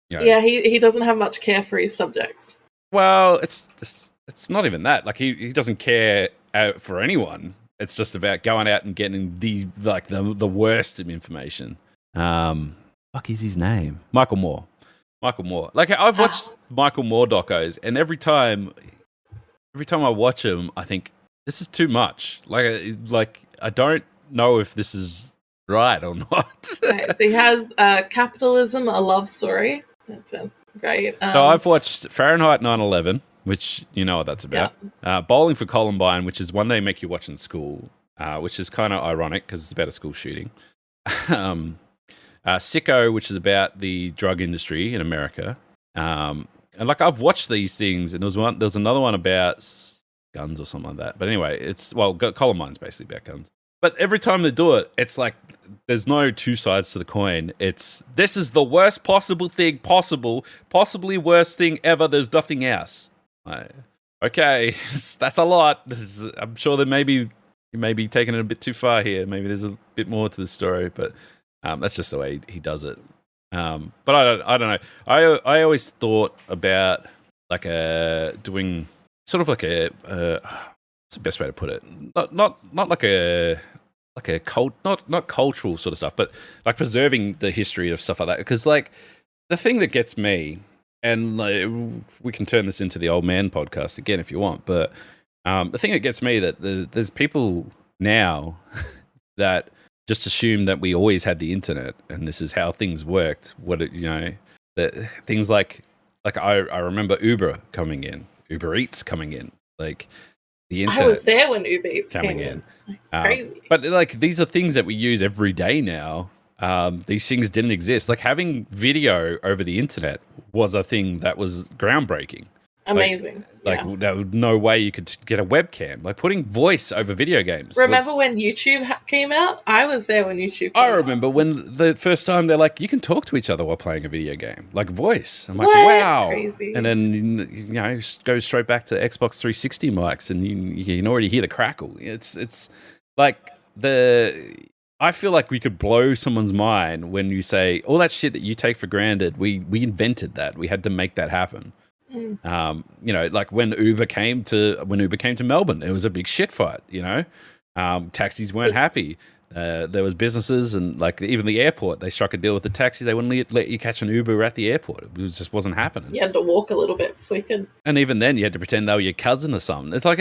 Speaker 2: yeah, he doesn't have much care for his subjects.
Speaker 1: Well, it's not even that. Like he doesn't care for anyone. It's just about going out and getting the worst of information. Fuck is his name? Michael Moore. Like I've watched Michael Moore docos, and every time I watch him, I think this is too much. Like I don't know if this is right or not.
Speaker 2: Right, so he has Capitalism, a Love Story. That sounds great.
Speaker 1: So I've watched Fahrenheit 9/11, which you know what that's about. Bowling for Columbine, which is one they make you watch in school, which is kind of ironic because it's about a school shooting. Sicko, which is about the drug industry in America. And like I've watched these things, and there was another one about guns or something like that. But anyway, Columbine's basically about guns. But every time they do it, it's like there's no two sides to the coin. This is the worst possible thing possible, possibly worst thing ever. There's nothing else. Okay, that's a lot. I'm sure that you may be taking it a bit too far here. Maybe there's a bit more to the story, but that's just the way he does it. But I don't know. I always thought about like doing sort of like what's the best way to put it? Not like a not cultural sort of stuff, but like preserving the history of stuff like that. Because like the thing that gets me, and like, we can turn this into the old man podcast again if you want, but the thing that gets me that there's people now that just assume that we always had the internet and this is how things worked. Things like I remember Uber Eats coming in, like. The internet
Speaker 2: I was there when Uber Eats came in. Crazy.
Speaker 1: But like these are things that we use every day now. These things didn't exist. Like having video over the internet was a thing that was groundbreaking.
Speaker 2: Amazing.
Speaker 1: There was no way you could get a webcam. Like putting voice over video games.
Speaker 2: Remember when YouTube came out? I was there when YouTube came out.
Speaker 1: I remember when the first time they're like, you can talk to each other while playing a video game. Like voice. I'm like, wow. Crazy. And then, go straight back to Xbox 360 mics and you can already hear the crackle. It's like I feel like we could blow someone's mind when you say, all that shit that you take for granted, we invented that. We had to make that happen. Like when Uber came to Melbourne, it was a big shit fight. Taxis weren't happy. There was businesses and like even the airport, they struck a deal with the taxis. They wouldn't let you catch an Uber at the airport. It just wasn't happening.
Speaker 2: You had to walk a little bit before you could.
Speaker 1: And even then, you had to pretend they were your cousin or something. It's like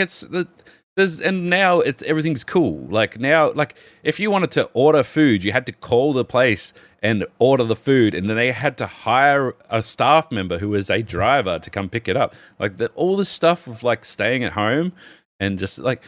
Speaker 1: and now everything's cool. Like now, like if you wanted to order food, you had to call the place and order the food, and then they had to hire a staff member who was a driver to come pick it up. Like all this stuff of like staying at home and just like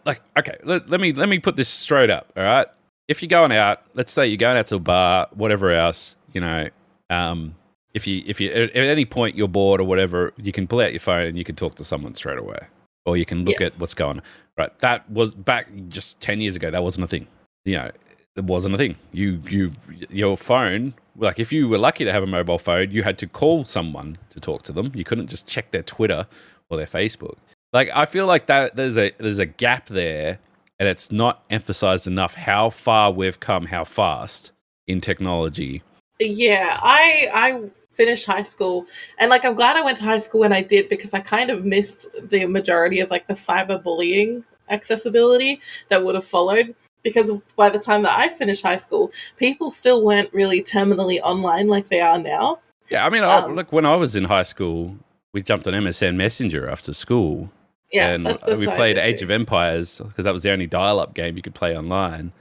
Speaker 1: okay, let me put this straight up. All right, if you're going out, let's say you're going out to a bar, whatever else, if you at any point you're bored or whatever, you can pull out your phone and you can talk to someone straight away, or you can look at what's going on. Right, that was back just 10 years ago. That wasn't a thing. It wasn't a thing. Your phone, like if you were lucky to have a mobile phone, you had to call someone to talk to them. You couldn't just check their Twitter or their Facebook. Like I feel like that there's a gap there, and it's not emphasized enough how far we've come, how fast in technology.
Speaker 2: Yeah, I finished high school, and like I'm glad I went to high school when I did, because I kind of missed the majority of like the cyberbullying accessibility that would have followed, because by the time that I finished high school, people still weren't really terminally online like they are now.
Speaker 1: Yeah, I mean, look, when I was in high school, we jumped on MSN Messenger after school.
Speaker 2: Yeah,
Speaker 1: and we played Age of Empires because that was the only dial-up game you could play online.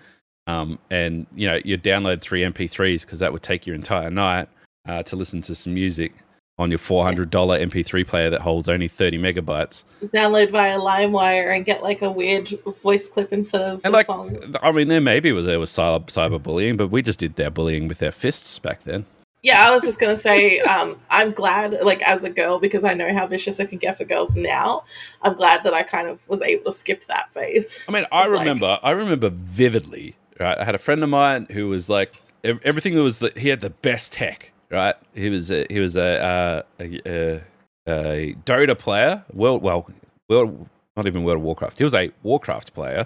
Speaker 1: And you'd download 3 MP3s because that would take your entire night to listen to some music on your $400 MP3 player that holds only 30 megabytes.
Speaker 2: Download via LimeWire and get like a weird voice clip instead of the song.
Speaker 1: I mean, there was cyberbullying, but we just did our bullying with our fists back then.
Speaker 2: Yeah, I was just going to say, I'm glad, like, as a girl, because I know how vicious it can get for girls now, I'm glad that I kind of was able to skip that phase.
Speaker 1: I mean, I remember vividly, right? I had a friend of mine who was like, everything that was, he had the best tech, right? He was a Dota player, not even World of Warcraft. He was a Warcraft player.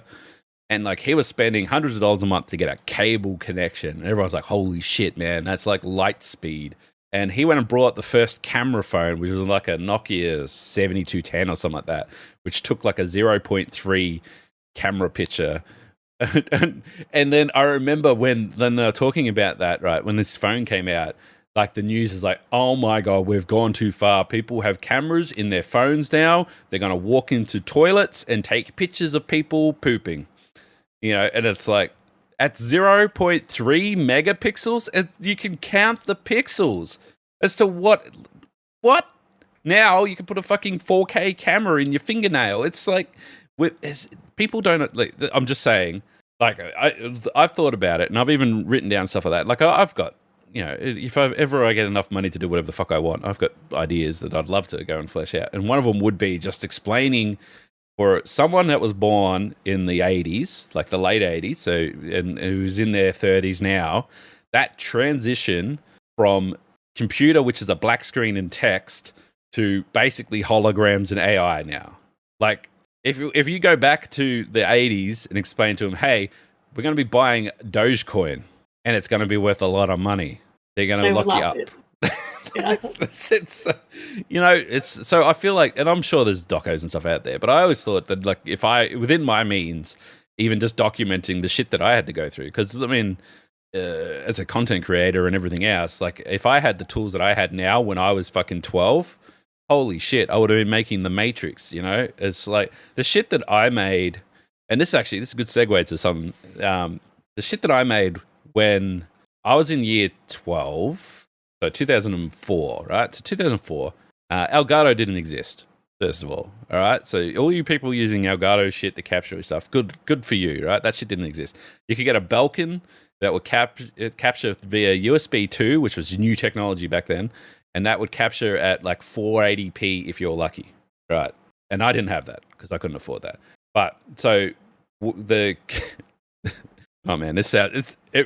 Speaker 1: And like he was spending hundreds of dollars a month to get a cable connection. And everyone's like, holy shit, man, that's like light speed. And he went and brought the first camera phone, which was like a Nokia 7210 or something like that, which took like a 0.3 camera picture. And then I remember when they were talking about that, right, when this phone came out, like the news is like, oh my God, we've gone too far. People have cameras in their phones now. They're going to walk into toilets and take pictures of people pooping. And it's like, at 0.3 megapixels, and you can count the pixels as to what now you can put a fucking 4K camera in your fingernail. It's like people don't like, I'm just saying, like, I've thought about it, and I've even written down stuff like that. Like, I've got, if I get enough money to do whatever the fuck I want, I've got ideas that I'd love to go and flesh out. And one of them would be just explaining for someone that was born in the 80s, like the late 80s, and who's in their 30s now, that transition from computer, which is a black screen and text, to basically holograms and AI now. Like, if you go back to the 80s and explain to them, hey, we're going to be buying Dogecoin, and it's going to be worth a lot of money. They're going to lock you up.
Speaker 2: Yeah.
Speaker 1: It's so I feel like, and I'm sure there's docos and stuff out there, but I always thought that, like, if I, within my means, even just documenting the shit that I had to go through, because I mean, as a content creator and everything else, like, if I had the tools that I had now when I was fucking 12, holy shit, I would have been making The Matrix. It's like the shit that I made, and this is a good segue to some the shit that I made when I was in year 12. So 2004, right? So 2004, Elgato didn't exist, first of all right? So all you people using Elgato shit to capture stuff, good for you, right? That shit didn't exist. You could get a Belkin that would capture via USB 2, which was new technology back then, and that would capture at like 480p if you're lucky, right? And I didn't have that because I couldn't afford that. But so oh man,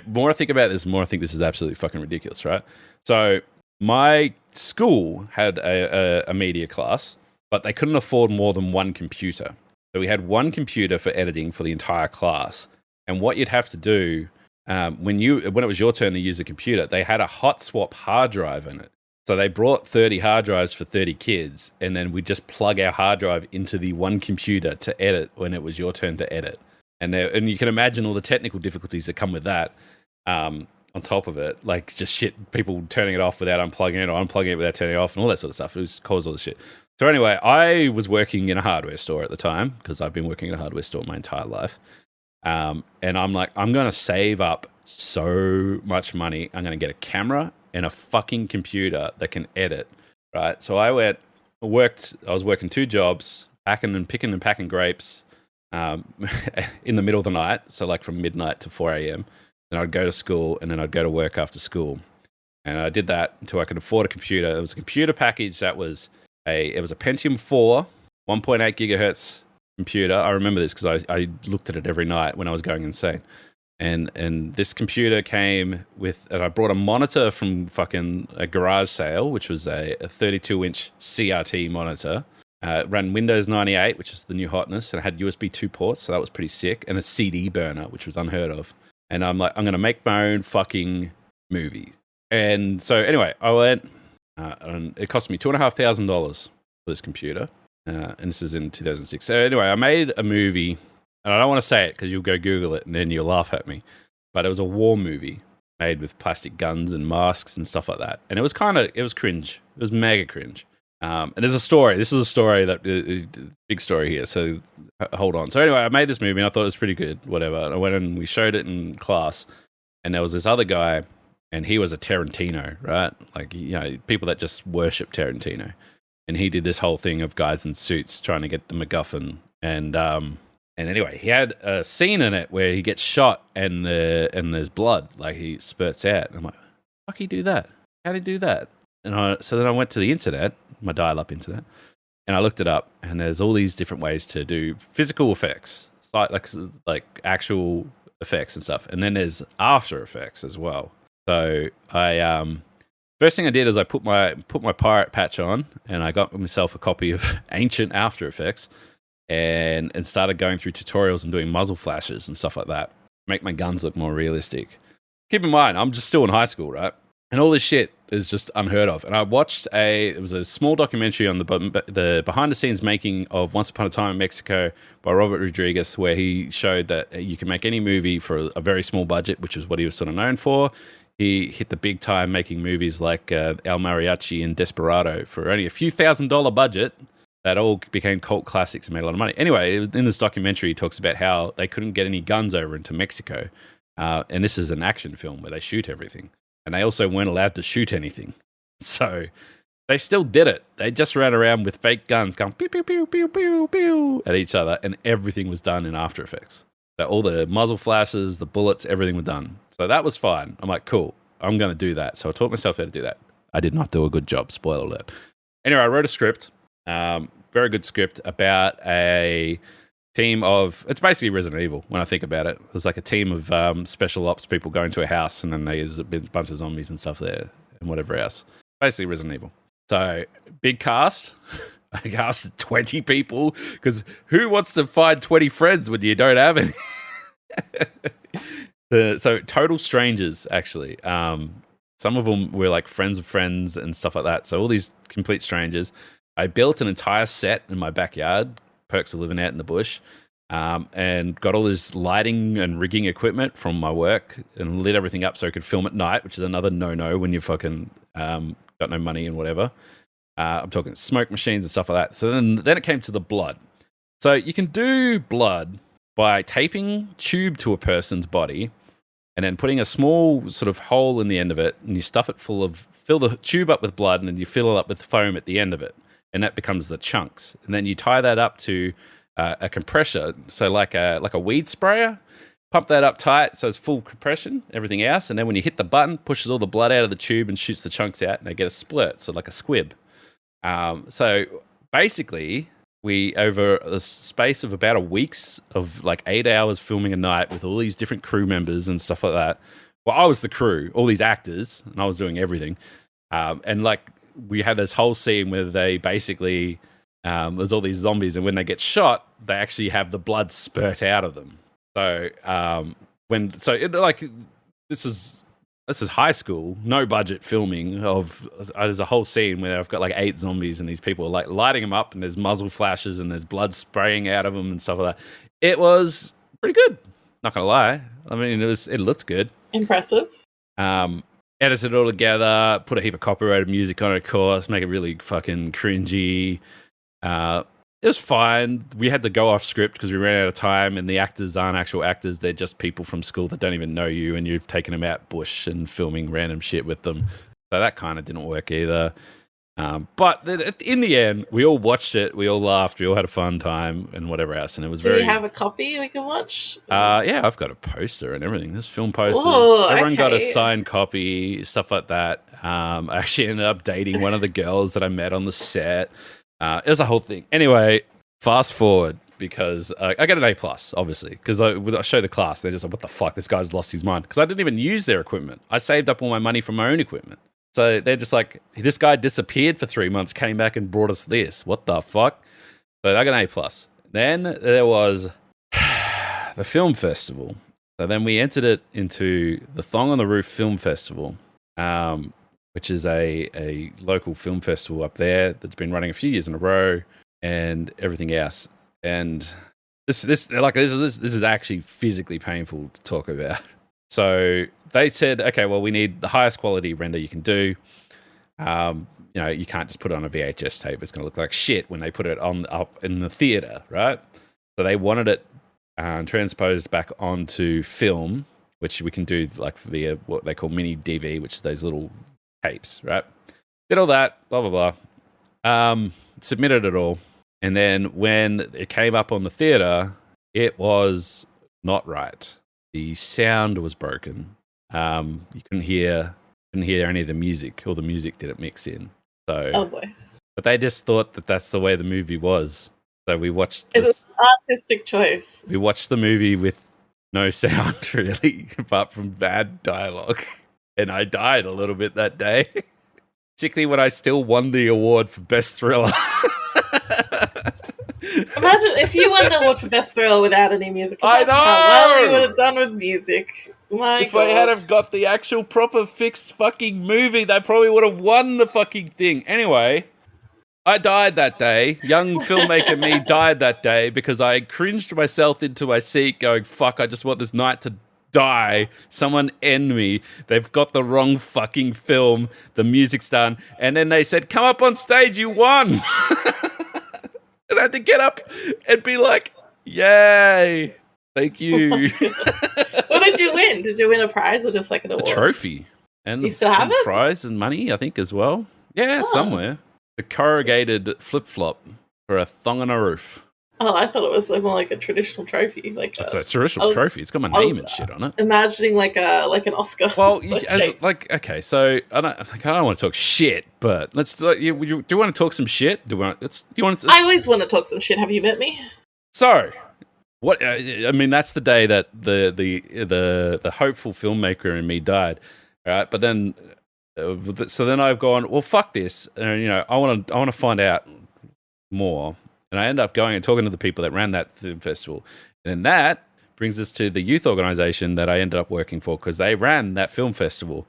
Speaker 1: more I think about this, more I think this is absolutely fucking ridiculous, right? So my school had a media class, but they couldn't afford more than one computer. So we had one computer for editing for the entire class. And what you'd have to do when it was your turn to use a computer, they had a hot swap hard drive in it. So they brought 30 hard drives for 30 kids, and then we'd just plug our hard drive into the one computer to edit when it was your turn to edit. And you can imagine all the technical difficulties that come with that. On top of it, like just shit, people turning it off without unplugging it, or unplugging it without turning it off, and all that sort of stuff. It was caused all this shit. So anyway, I was working in a hardware store at the time, because I've been working in a hardware store my entire life. And I'm like, I'm going to save up so much money. I'm going to get a camera and a fucking computer that can edit, right? So I was working 2 jobs, picking and packing grapes in the middle of the night. So like from midnight to 4 a.m. Then I'd go to school, and then I'd go to work after school. And I did that until I could afford a computer. It was a computer package that was a Pentium 4, 1.8 gigahertz computer. I remember this because I looked at it every night when I was going insane. And this computer came with, and I brought a monitor from fucking a garage sale, which was a 32-inch CRT monitor. It ran Windows 98, which is the new hotness, and it had USB 2 ports, so that was pretty sick, and a CD burner, which was unheard of. And I'm like, I'm going to make my own fucking movie. And so anyway, I went, and it cost me $2,500 for this computer. And this is in 2006. So anyway, I made a movie, and I don't want to say it because you'll go Google it and then you'll laugh at me. But it was a war movie made with plastic guns and masks and stuff like that. And it was cringe. It was mega cringe. And there's a story. This is a story big story here. So hold on. So anyway, I made this movie and I thought it was pretty good, whatever. And I went and we showed it in class, and there was this other guy, and he was a Tarantino, right? Like, people that just worship Tarantino. And he did this whole thing of guys in suits trying to get the MacGuffin. And anyway, he had a scene in it where he gets shot and there's blood, like he spurts out. And I'm like, fuck, he do that? How'd he do that? And so then I went to the internet, my dial-up internet, and I looked it up, and there's all these different ways to do physical effects, like actual effects and stuff. And then there's After Effects as well. So I first thing I did is I put my pirate patch on, and I got myself a copy of ancient After Effects, and started going through tutorials and doing muzzle flashes and stuff like that, make my guns look more realistic. Keep in mind, I'm just still in high school, right? And all this shit is just unheard of. And I watched it was a small documentary on the behind-the-scenes making of Once Upon a Time in Mexico by Robert Rodriguez, where he showed that you can make any movie for a very small budget, which is what he was sort of known for. He hit the big time making movies like El Mariachi and Desperado for only a few $1,000 budget that all became cult classics and made a lot of money. Anyway, in this documentary, he talks about how they couldn't get any guns over into Mexico And this is an action film where they shoot everything. And they also weren't allowed to shoot anything. So they still did it. They just ran around with fake guns going pew, pew, pew, pew, pew, pew at each other, and everything was done in After Effects. So all the muzzle flashes, the bullets, everything was done. So that was fine. I'm like, cool, I'm going to do that. So I taught myself how to do that. I did not do a good job, spoiler alert. Anyway, I wrote a script, very good script about a team of, it's basically Resident Evil when I think about it. It was like a team of special ops people going to a house, and then there's a bunch of zombies and stuff there and whatever else. Basically Resident Evil. So big cast. I casted 20 people because who wants to find 20 friends when you don't have any? So total strangers, actually. Some of them were like friends of friends and stuff like that. So all these complete strangers. I built an entire set in my backyard, perks of living out in the bush, and got all this lighting and rigging equipment from my work and lit everything up so I could film at night, which is another no-no when you fucking got no money and whatever. I'm talking smoke machines and stuff like that. So then it came to the blood. So you can do blood by taping tube to a person's body and then putting a small sort of hole in the end of it, and you stuff it fill the tube up with blood, and then you fill it up with foam at the end of it, and that becomes the chunks. And then you tie that up to a compressor, so like a weed sprayer. Pump that up tight so it's full compression, everything else, and then when you hit the button, pushes all the blood out of the tube and shoots the chunks out, and they get a splurt, so like a squib. So basically, we, over a space of about a week's of like 8 hours filming a night with all these different crew members and stuff like that. Well, I was the crew, all these actors, and I was doing everything. And like we had this whole scene where they basically, there's all these zombies, and when they get shot, they actually have the blood spurt out of them. So this is high school, no budget filming of. There's a whole scene where I've got like 8 zombies, and these people are like lighting them up, and there's muzzle flashes, and there's blood spraying out of them and stuff like that. It was pretty good. Not gonna lie. I mean, it looked good.
Speaker 2: Impressive.
Speaker 1: Edited it all together, put a heap of copyrighted music on it, of course, make it really fucking cringy. It was fine. We had to go off script because we ran out of time, and the actors aren't actual actors. They're just people from school that don't even know you, and you've taken them out bush and filming random shit with them. So that kind of didn't work either. But in the end, we all watched it. We all laughed. We all had a fun time and whatever else. And it was
Speaker 2: Do you have a copy we can watch?
Speaker 1: Yeah, I've got a poster and everything. There's film posters.
Speaker 2: Ooh,
Speaker 1: Everyone
Speaker 2: okay.
Speaker 1: got a signed copy, stuff like that. I actually ended up dating one of the girls that I met on the set. It was a whole thing. Anyway, fast forward, because I got an A+, obviously, because I show the class. They're just like, what the fuck? This guy's lost his mind. Because I didn't even use their equipment. I saved up all my money from my own equipment. So they're just like, this guy disappeared for 3 months, came back and brought us this. What the fuck? So I got an A+. Then there was the film festival. So then we entered it into the Thong on the Roof Film Festival, which is a local film festival up there that's been running a few years in a row and everything else. And this is actually physically painful to talk about. So they said, okay, well, we need the highest quality render you can do. You can't just put it on a VHS tape. It's going to look like shit when they put it up in the theater, right? So they wanted it transposed back onto film, which we can do like via what they call mini DV, which is those little tapes, right? Did all that, blah, blah, blah. Submitted it all. And then when it came up on the theater, it was not right. The sound was broken. You couldn't hear any of the music, or the music didn't mix in. So,
Speaker 2: Oh boy.
Speaker 1: But they just thought that that's the way the movie was. So we watched
Speaker 2: It's an artistic choice.
Speaker 1: We watched the movie with no sound, really, apart from bad dialogue. And I died a little bit that day. Particularly when I still won the award for Best Thriller.
Speaker 2: Imagine if you won the award for Best Thriller without any music.
Speaker 1: I
Speaker 2: Imagine how well you
Speaker 1: know!
Speaker 2: would have done with music. My
Speaker 1: If
Speaker 2: God.
Speaker 1: I had have got the actual proper fixed fucking movie, they probably would have won the fucking thing. Anyway, I died that day. Young filmmaker me died that day because I cringed myself into my seat going, fuck, I just want this night to die. Someone end me. They've got the wrong fucking film. The music's done. And then they said, come up on stage, you won. And I had to get up and be like, yay. Thank you.
Speaker 2: What did did you win? Did you win a prize or just like an
Speaker 1: A
Speaker 2: award?
Speaker 1: trophy. And
Speaker 2: Do you still have it?
Speaker 1: Prize and money, I think, as well. Yeah, somewhere. A corrugated flip-flop for a thong on a roof.
Speaker 2: Oh, I thought it was more like a traditional trophy.
Speaker 1: It's a traditional trophy. It's got my name and shit on it.
Speaker 2: Imagining like an Oscar.
Speaker 1: Well, okay, so I don't want to talk shit, but let's. Do you want to talk some shit?
Speaker 2: I always want to talk some shit. Have you met me?
Speaker 1: So, what? I mean, that's the day that the hopeful filmmaker in me died, right? But then, so then I've gone, well, fuck this, and I want to find out more. And I end up going and talking to the people that ran that film festival. And then that brings us to the youth organization that I ended up working for, because they ran that film festival.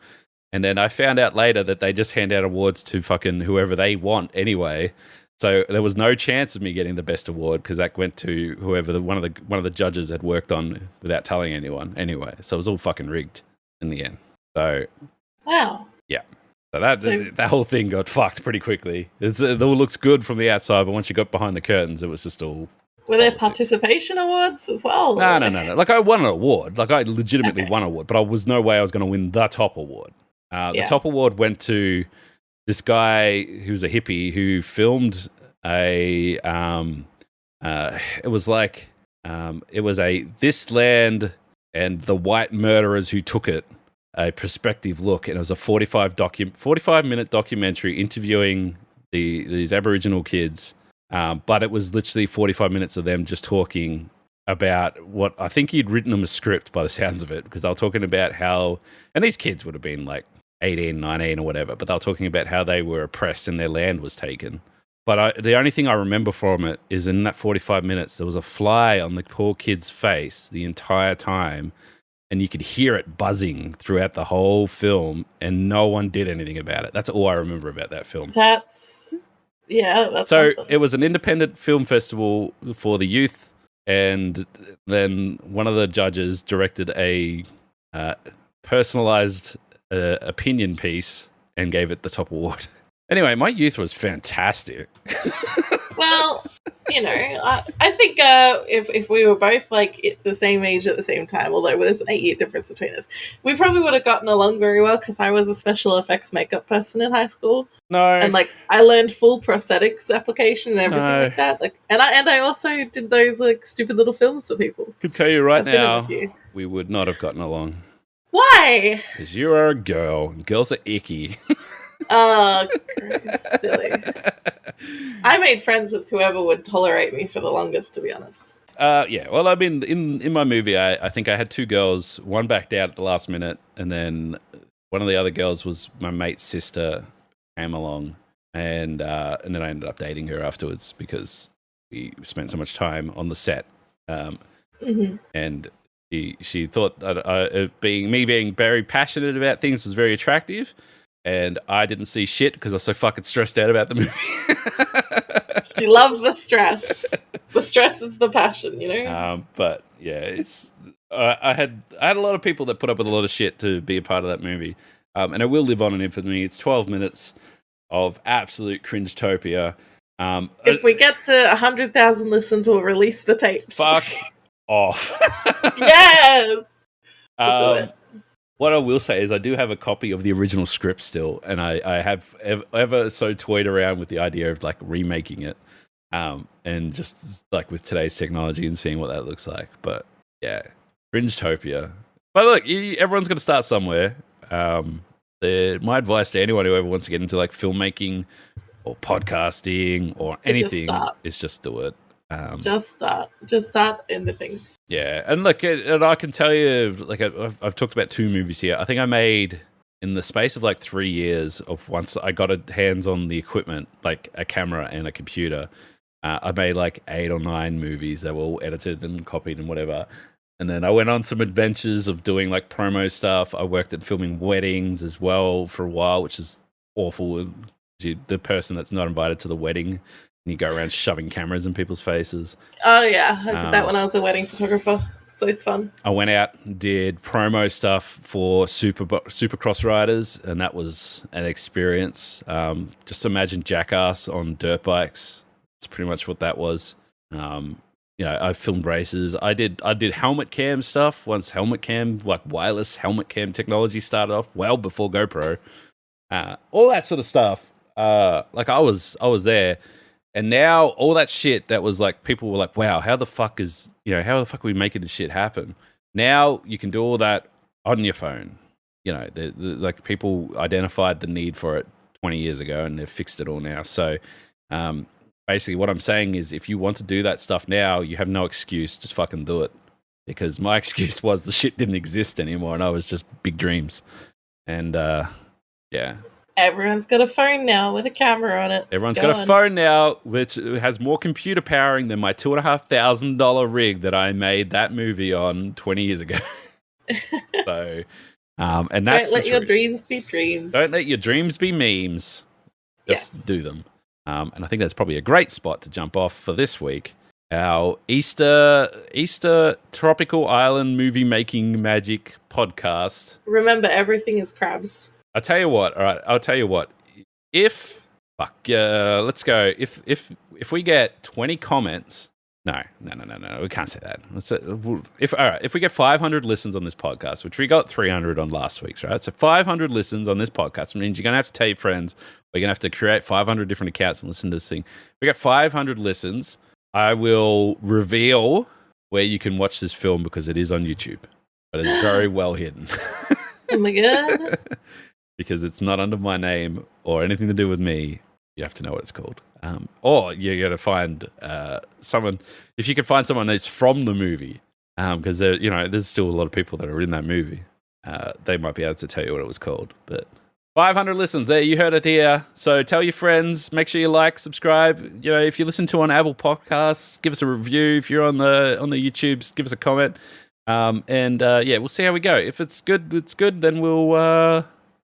Speaker 1: And then I found out later that they just hand out awards to fucking whoever they want anyway. So there was no chance of me getting the best award, because that went to whoever one of the judges had worked on without telling anyone anyway. So it was all fucking rigged in the end. So
Speaker 2: wow.
Speaker 1: Yeah. So that whole thing got fucked pretty quickly. It all looks good from the outside, but once you got behind the curtains, it was just all...
Speaker 2: Were there participation awards as well?
Speaker 1: No. Like, I won an award. Like, I legitimately won an award, but there was no way I was going to win the top award. The top award went to this guy who's a hippie who filmed it was This Land and the White Murderers Who Took It, a perspective look, and it was a 45-minute documentary interviewing these Aboriginal kids, but it was literally 45 minutes of them just talking about what I think he'd written them a script by the sounds of it, because they were talking about how, and these kids would have been like 18, 19 or whatever, but they were talking about how they were oppressed and their land was taken. But the only thing I remember from it is in that 45 minutes, there was a fly on the poor kid's face the entire time, and you could hear it buzzing throughout the whole film, and no one did anything about it. That's all I remember about that film.
Speaker 2: That's
Speaker 1: so
Speaker 2: something. It
Speaker 1: was an independent film festival for the youth, and then one of the judges directed a personalized opinion piece and gave it the top award. Anyway, my youth was fantastic.
Speaker 2: Well, I think if we were both like the same age at the same time, although there's an 8-year difference between us, we probably would have gotten along very well, because I was a special effects makeup person in high school.
Speaker 1: No,
Speaker 2: and like I learned full prosthetics application and everything like that. Like, and I also did those like stupid little films for people.
Speaker 1: I can tell you right now, we would not have gotten along.
Speaker 2: Why?
Speaker 1: Because you are a girl. Girls are icky.
Speaker 2: Oh, silly. I made friends with whoever would tolerate me for the longest, to be honest.
Speaker 1: Yeah, well, I mean, in my movie, I think I had 2 girls. One backed out at the last minute, and then one of the other girls was my mate's sister, came along, and then I ended up dating her afterwards, because we spent so much time on the set. And she thought that being very passionate about things was very attractive. And I didn't see shit because I was so fucking stressed out about the movie.
Speaker 2: She loved the stress. The stress is the passion,
Speaker 1: But yeah, it's I had a lot of people that put up with a lot of shit to be a part of that movie, and it will live on in infamy. It's 12 minutes of absolute cringe-topia.
Speaker 2: If we get to 100,000 listens, we'll release the tapes.
Speaker 1: Fuck off.
Speaker 2: Yes. We'll do it.
Speaker 1: What I will say is I do have a copy of the original script still, and I have ever so toyed around with the idea of like remaking it, and just like with today's technology and seeing what that looks like. But yeah, cringe-topia. But look, everyone's going to start somewhere. My advice to anyone who ever wants to get into like filmmaking or podcasting or anything is just do it.
Speaker 2: Just start anything.
Speaker 1: Yeah, and look, and I can tell you, like, I've talked about 2 movies here. I think I made, in the space of like 3 years of once I got hands on the equipment, like a camera and a computer, I made like 8 or 9 movies that were all edited and copied and whatever. And then I went on some adventures of doing like promo stuff. I worked at filming weddings as well for a while, which is awful. The person that's not invited to the wedding, and you go around shoving cameras in people's faces.
Speaker 2: Oh, yeah. I did that when I was a wedding photographer. So it's fun.
Speaker 1: I went out and did promo stuff for Supercross riders, and that was an experience. Just imagine Jackass on dirt bikes. That's pretty much what that was. I filmed races. I did helmet cam stuff once helmet cam, like wireless helmet cam technology started off well before GoPro. All that sort of stuff. Like I was there, and now all that shit that was like people were like, wow, how the fuck are we making this shit happen? Now you can do all that on your phone. Like people identified the need for it 20 years ago, and they've fixed it all now. So, basically, what I'm saying is, if you want to do that stuff now, you have no excuse. Just fucking do it. Because my excuse was the shit didn't exist anymore, and I was just big dreams. And yeah,
Speaker 2: everyone's got a phone now with a camera on it.
Speaker 1: Everyone's got a phone now which has more computer powering than my $2,500 rig that I made that movie on 20 years ago. So. And that's
Speaker 2: don't let your dreams be dreams.
Speaker 1: Don't let your dreams be memes. Just do them. And I think that's probably a great spot to jump off for this week. Our Easter tropical island movie making magic podcast.
Speaker 2: Remember, everything is crabs.
Speaker 1: I'll tell you what. All right, I'll tell you what. Let's go. If we get 20 comments. No. We can't say that. If we get 500 listens on this podcast, which we got 300 on last week's, right? So 500 listens on this podcast means you're going to have to tell your friends, or you're going to have to create 500 different accounts and listen to this thing. If we get 500 listens, I will reveal where you can watch this film because it is on YouTube, but it's very well hidden.
Speaker 2: Oh my God.
Speaker 1: Because it's not under my name or anything to do with me. You have to know what it's called. Or you're going to find someone, if you can find someone that's from the movie, because there's still a lot of people that are in that movie. They might be able to tell you what it was called. But 500 listens, there, you heard it here. So tell your friends, make sure you like, subscribe. If you listen to on Apple Podcasts, give us a review. If you're on the YouTubes, give us a comment. We'll see how we go. If it's good, then we'll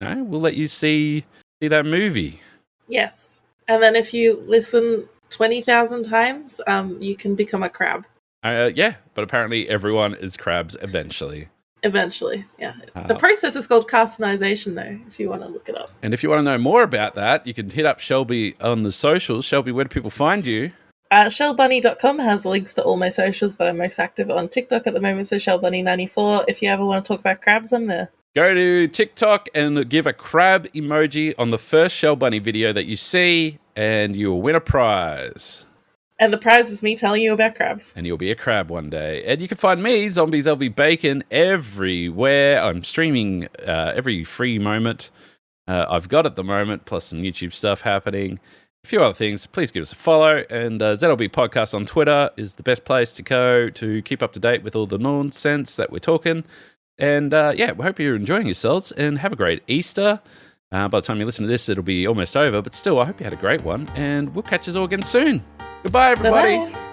Speaker 1: let you see that movie.
Speaker 2: Yes. And then if you listen 20,000 times, you can become a crab.
Speaker 1: But apparently everyone is crabs eventually.
Speaker 2: Eventually, yeah. The process is called carcinization, though, if you want to look it up.
Speaker 1: And if you want to know more about that, you can hit up Shelby on the socials. Shelby, where do people find you?
Speaker 2: Shellbunny.com has links to all my socials, but I'm most active on TikTok at the moment, so Shellbunny94. If you ever want to talk about crabs, I'm there.
Speaker 1: Go to TikTok and give a crab emoji on the first Shell Bunny video that you see, and you will win a prize.
Speaker 2: And the prize is me telling you about crabs.
Speaker 1: And you'll be a crab one day. And you can find me, ZombiesLvBacon, everywhere. I'm streaming every free moment I've got at the moment, plus some YouTube stuff happening. A few other things. Please give us a follow. And ZLBPodcast on Twitter is the best place to go to keep up to date with all the nonsense that we're talking. And we hope you're enjoying yourselves and have a great Easter. By the time you listen to this, it'll be almost over. But still, I hope you had a great one. And we'll catch us all again soon. Goodbye, everybody.
Speaker 2: Bye-bye.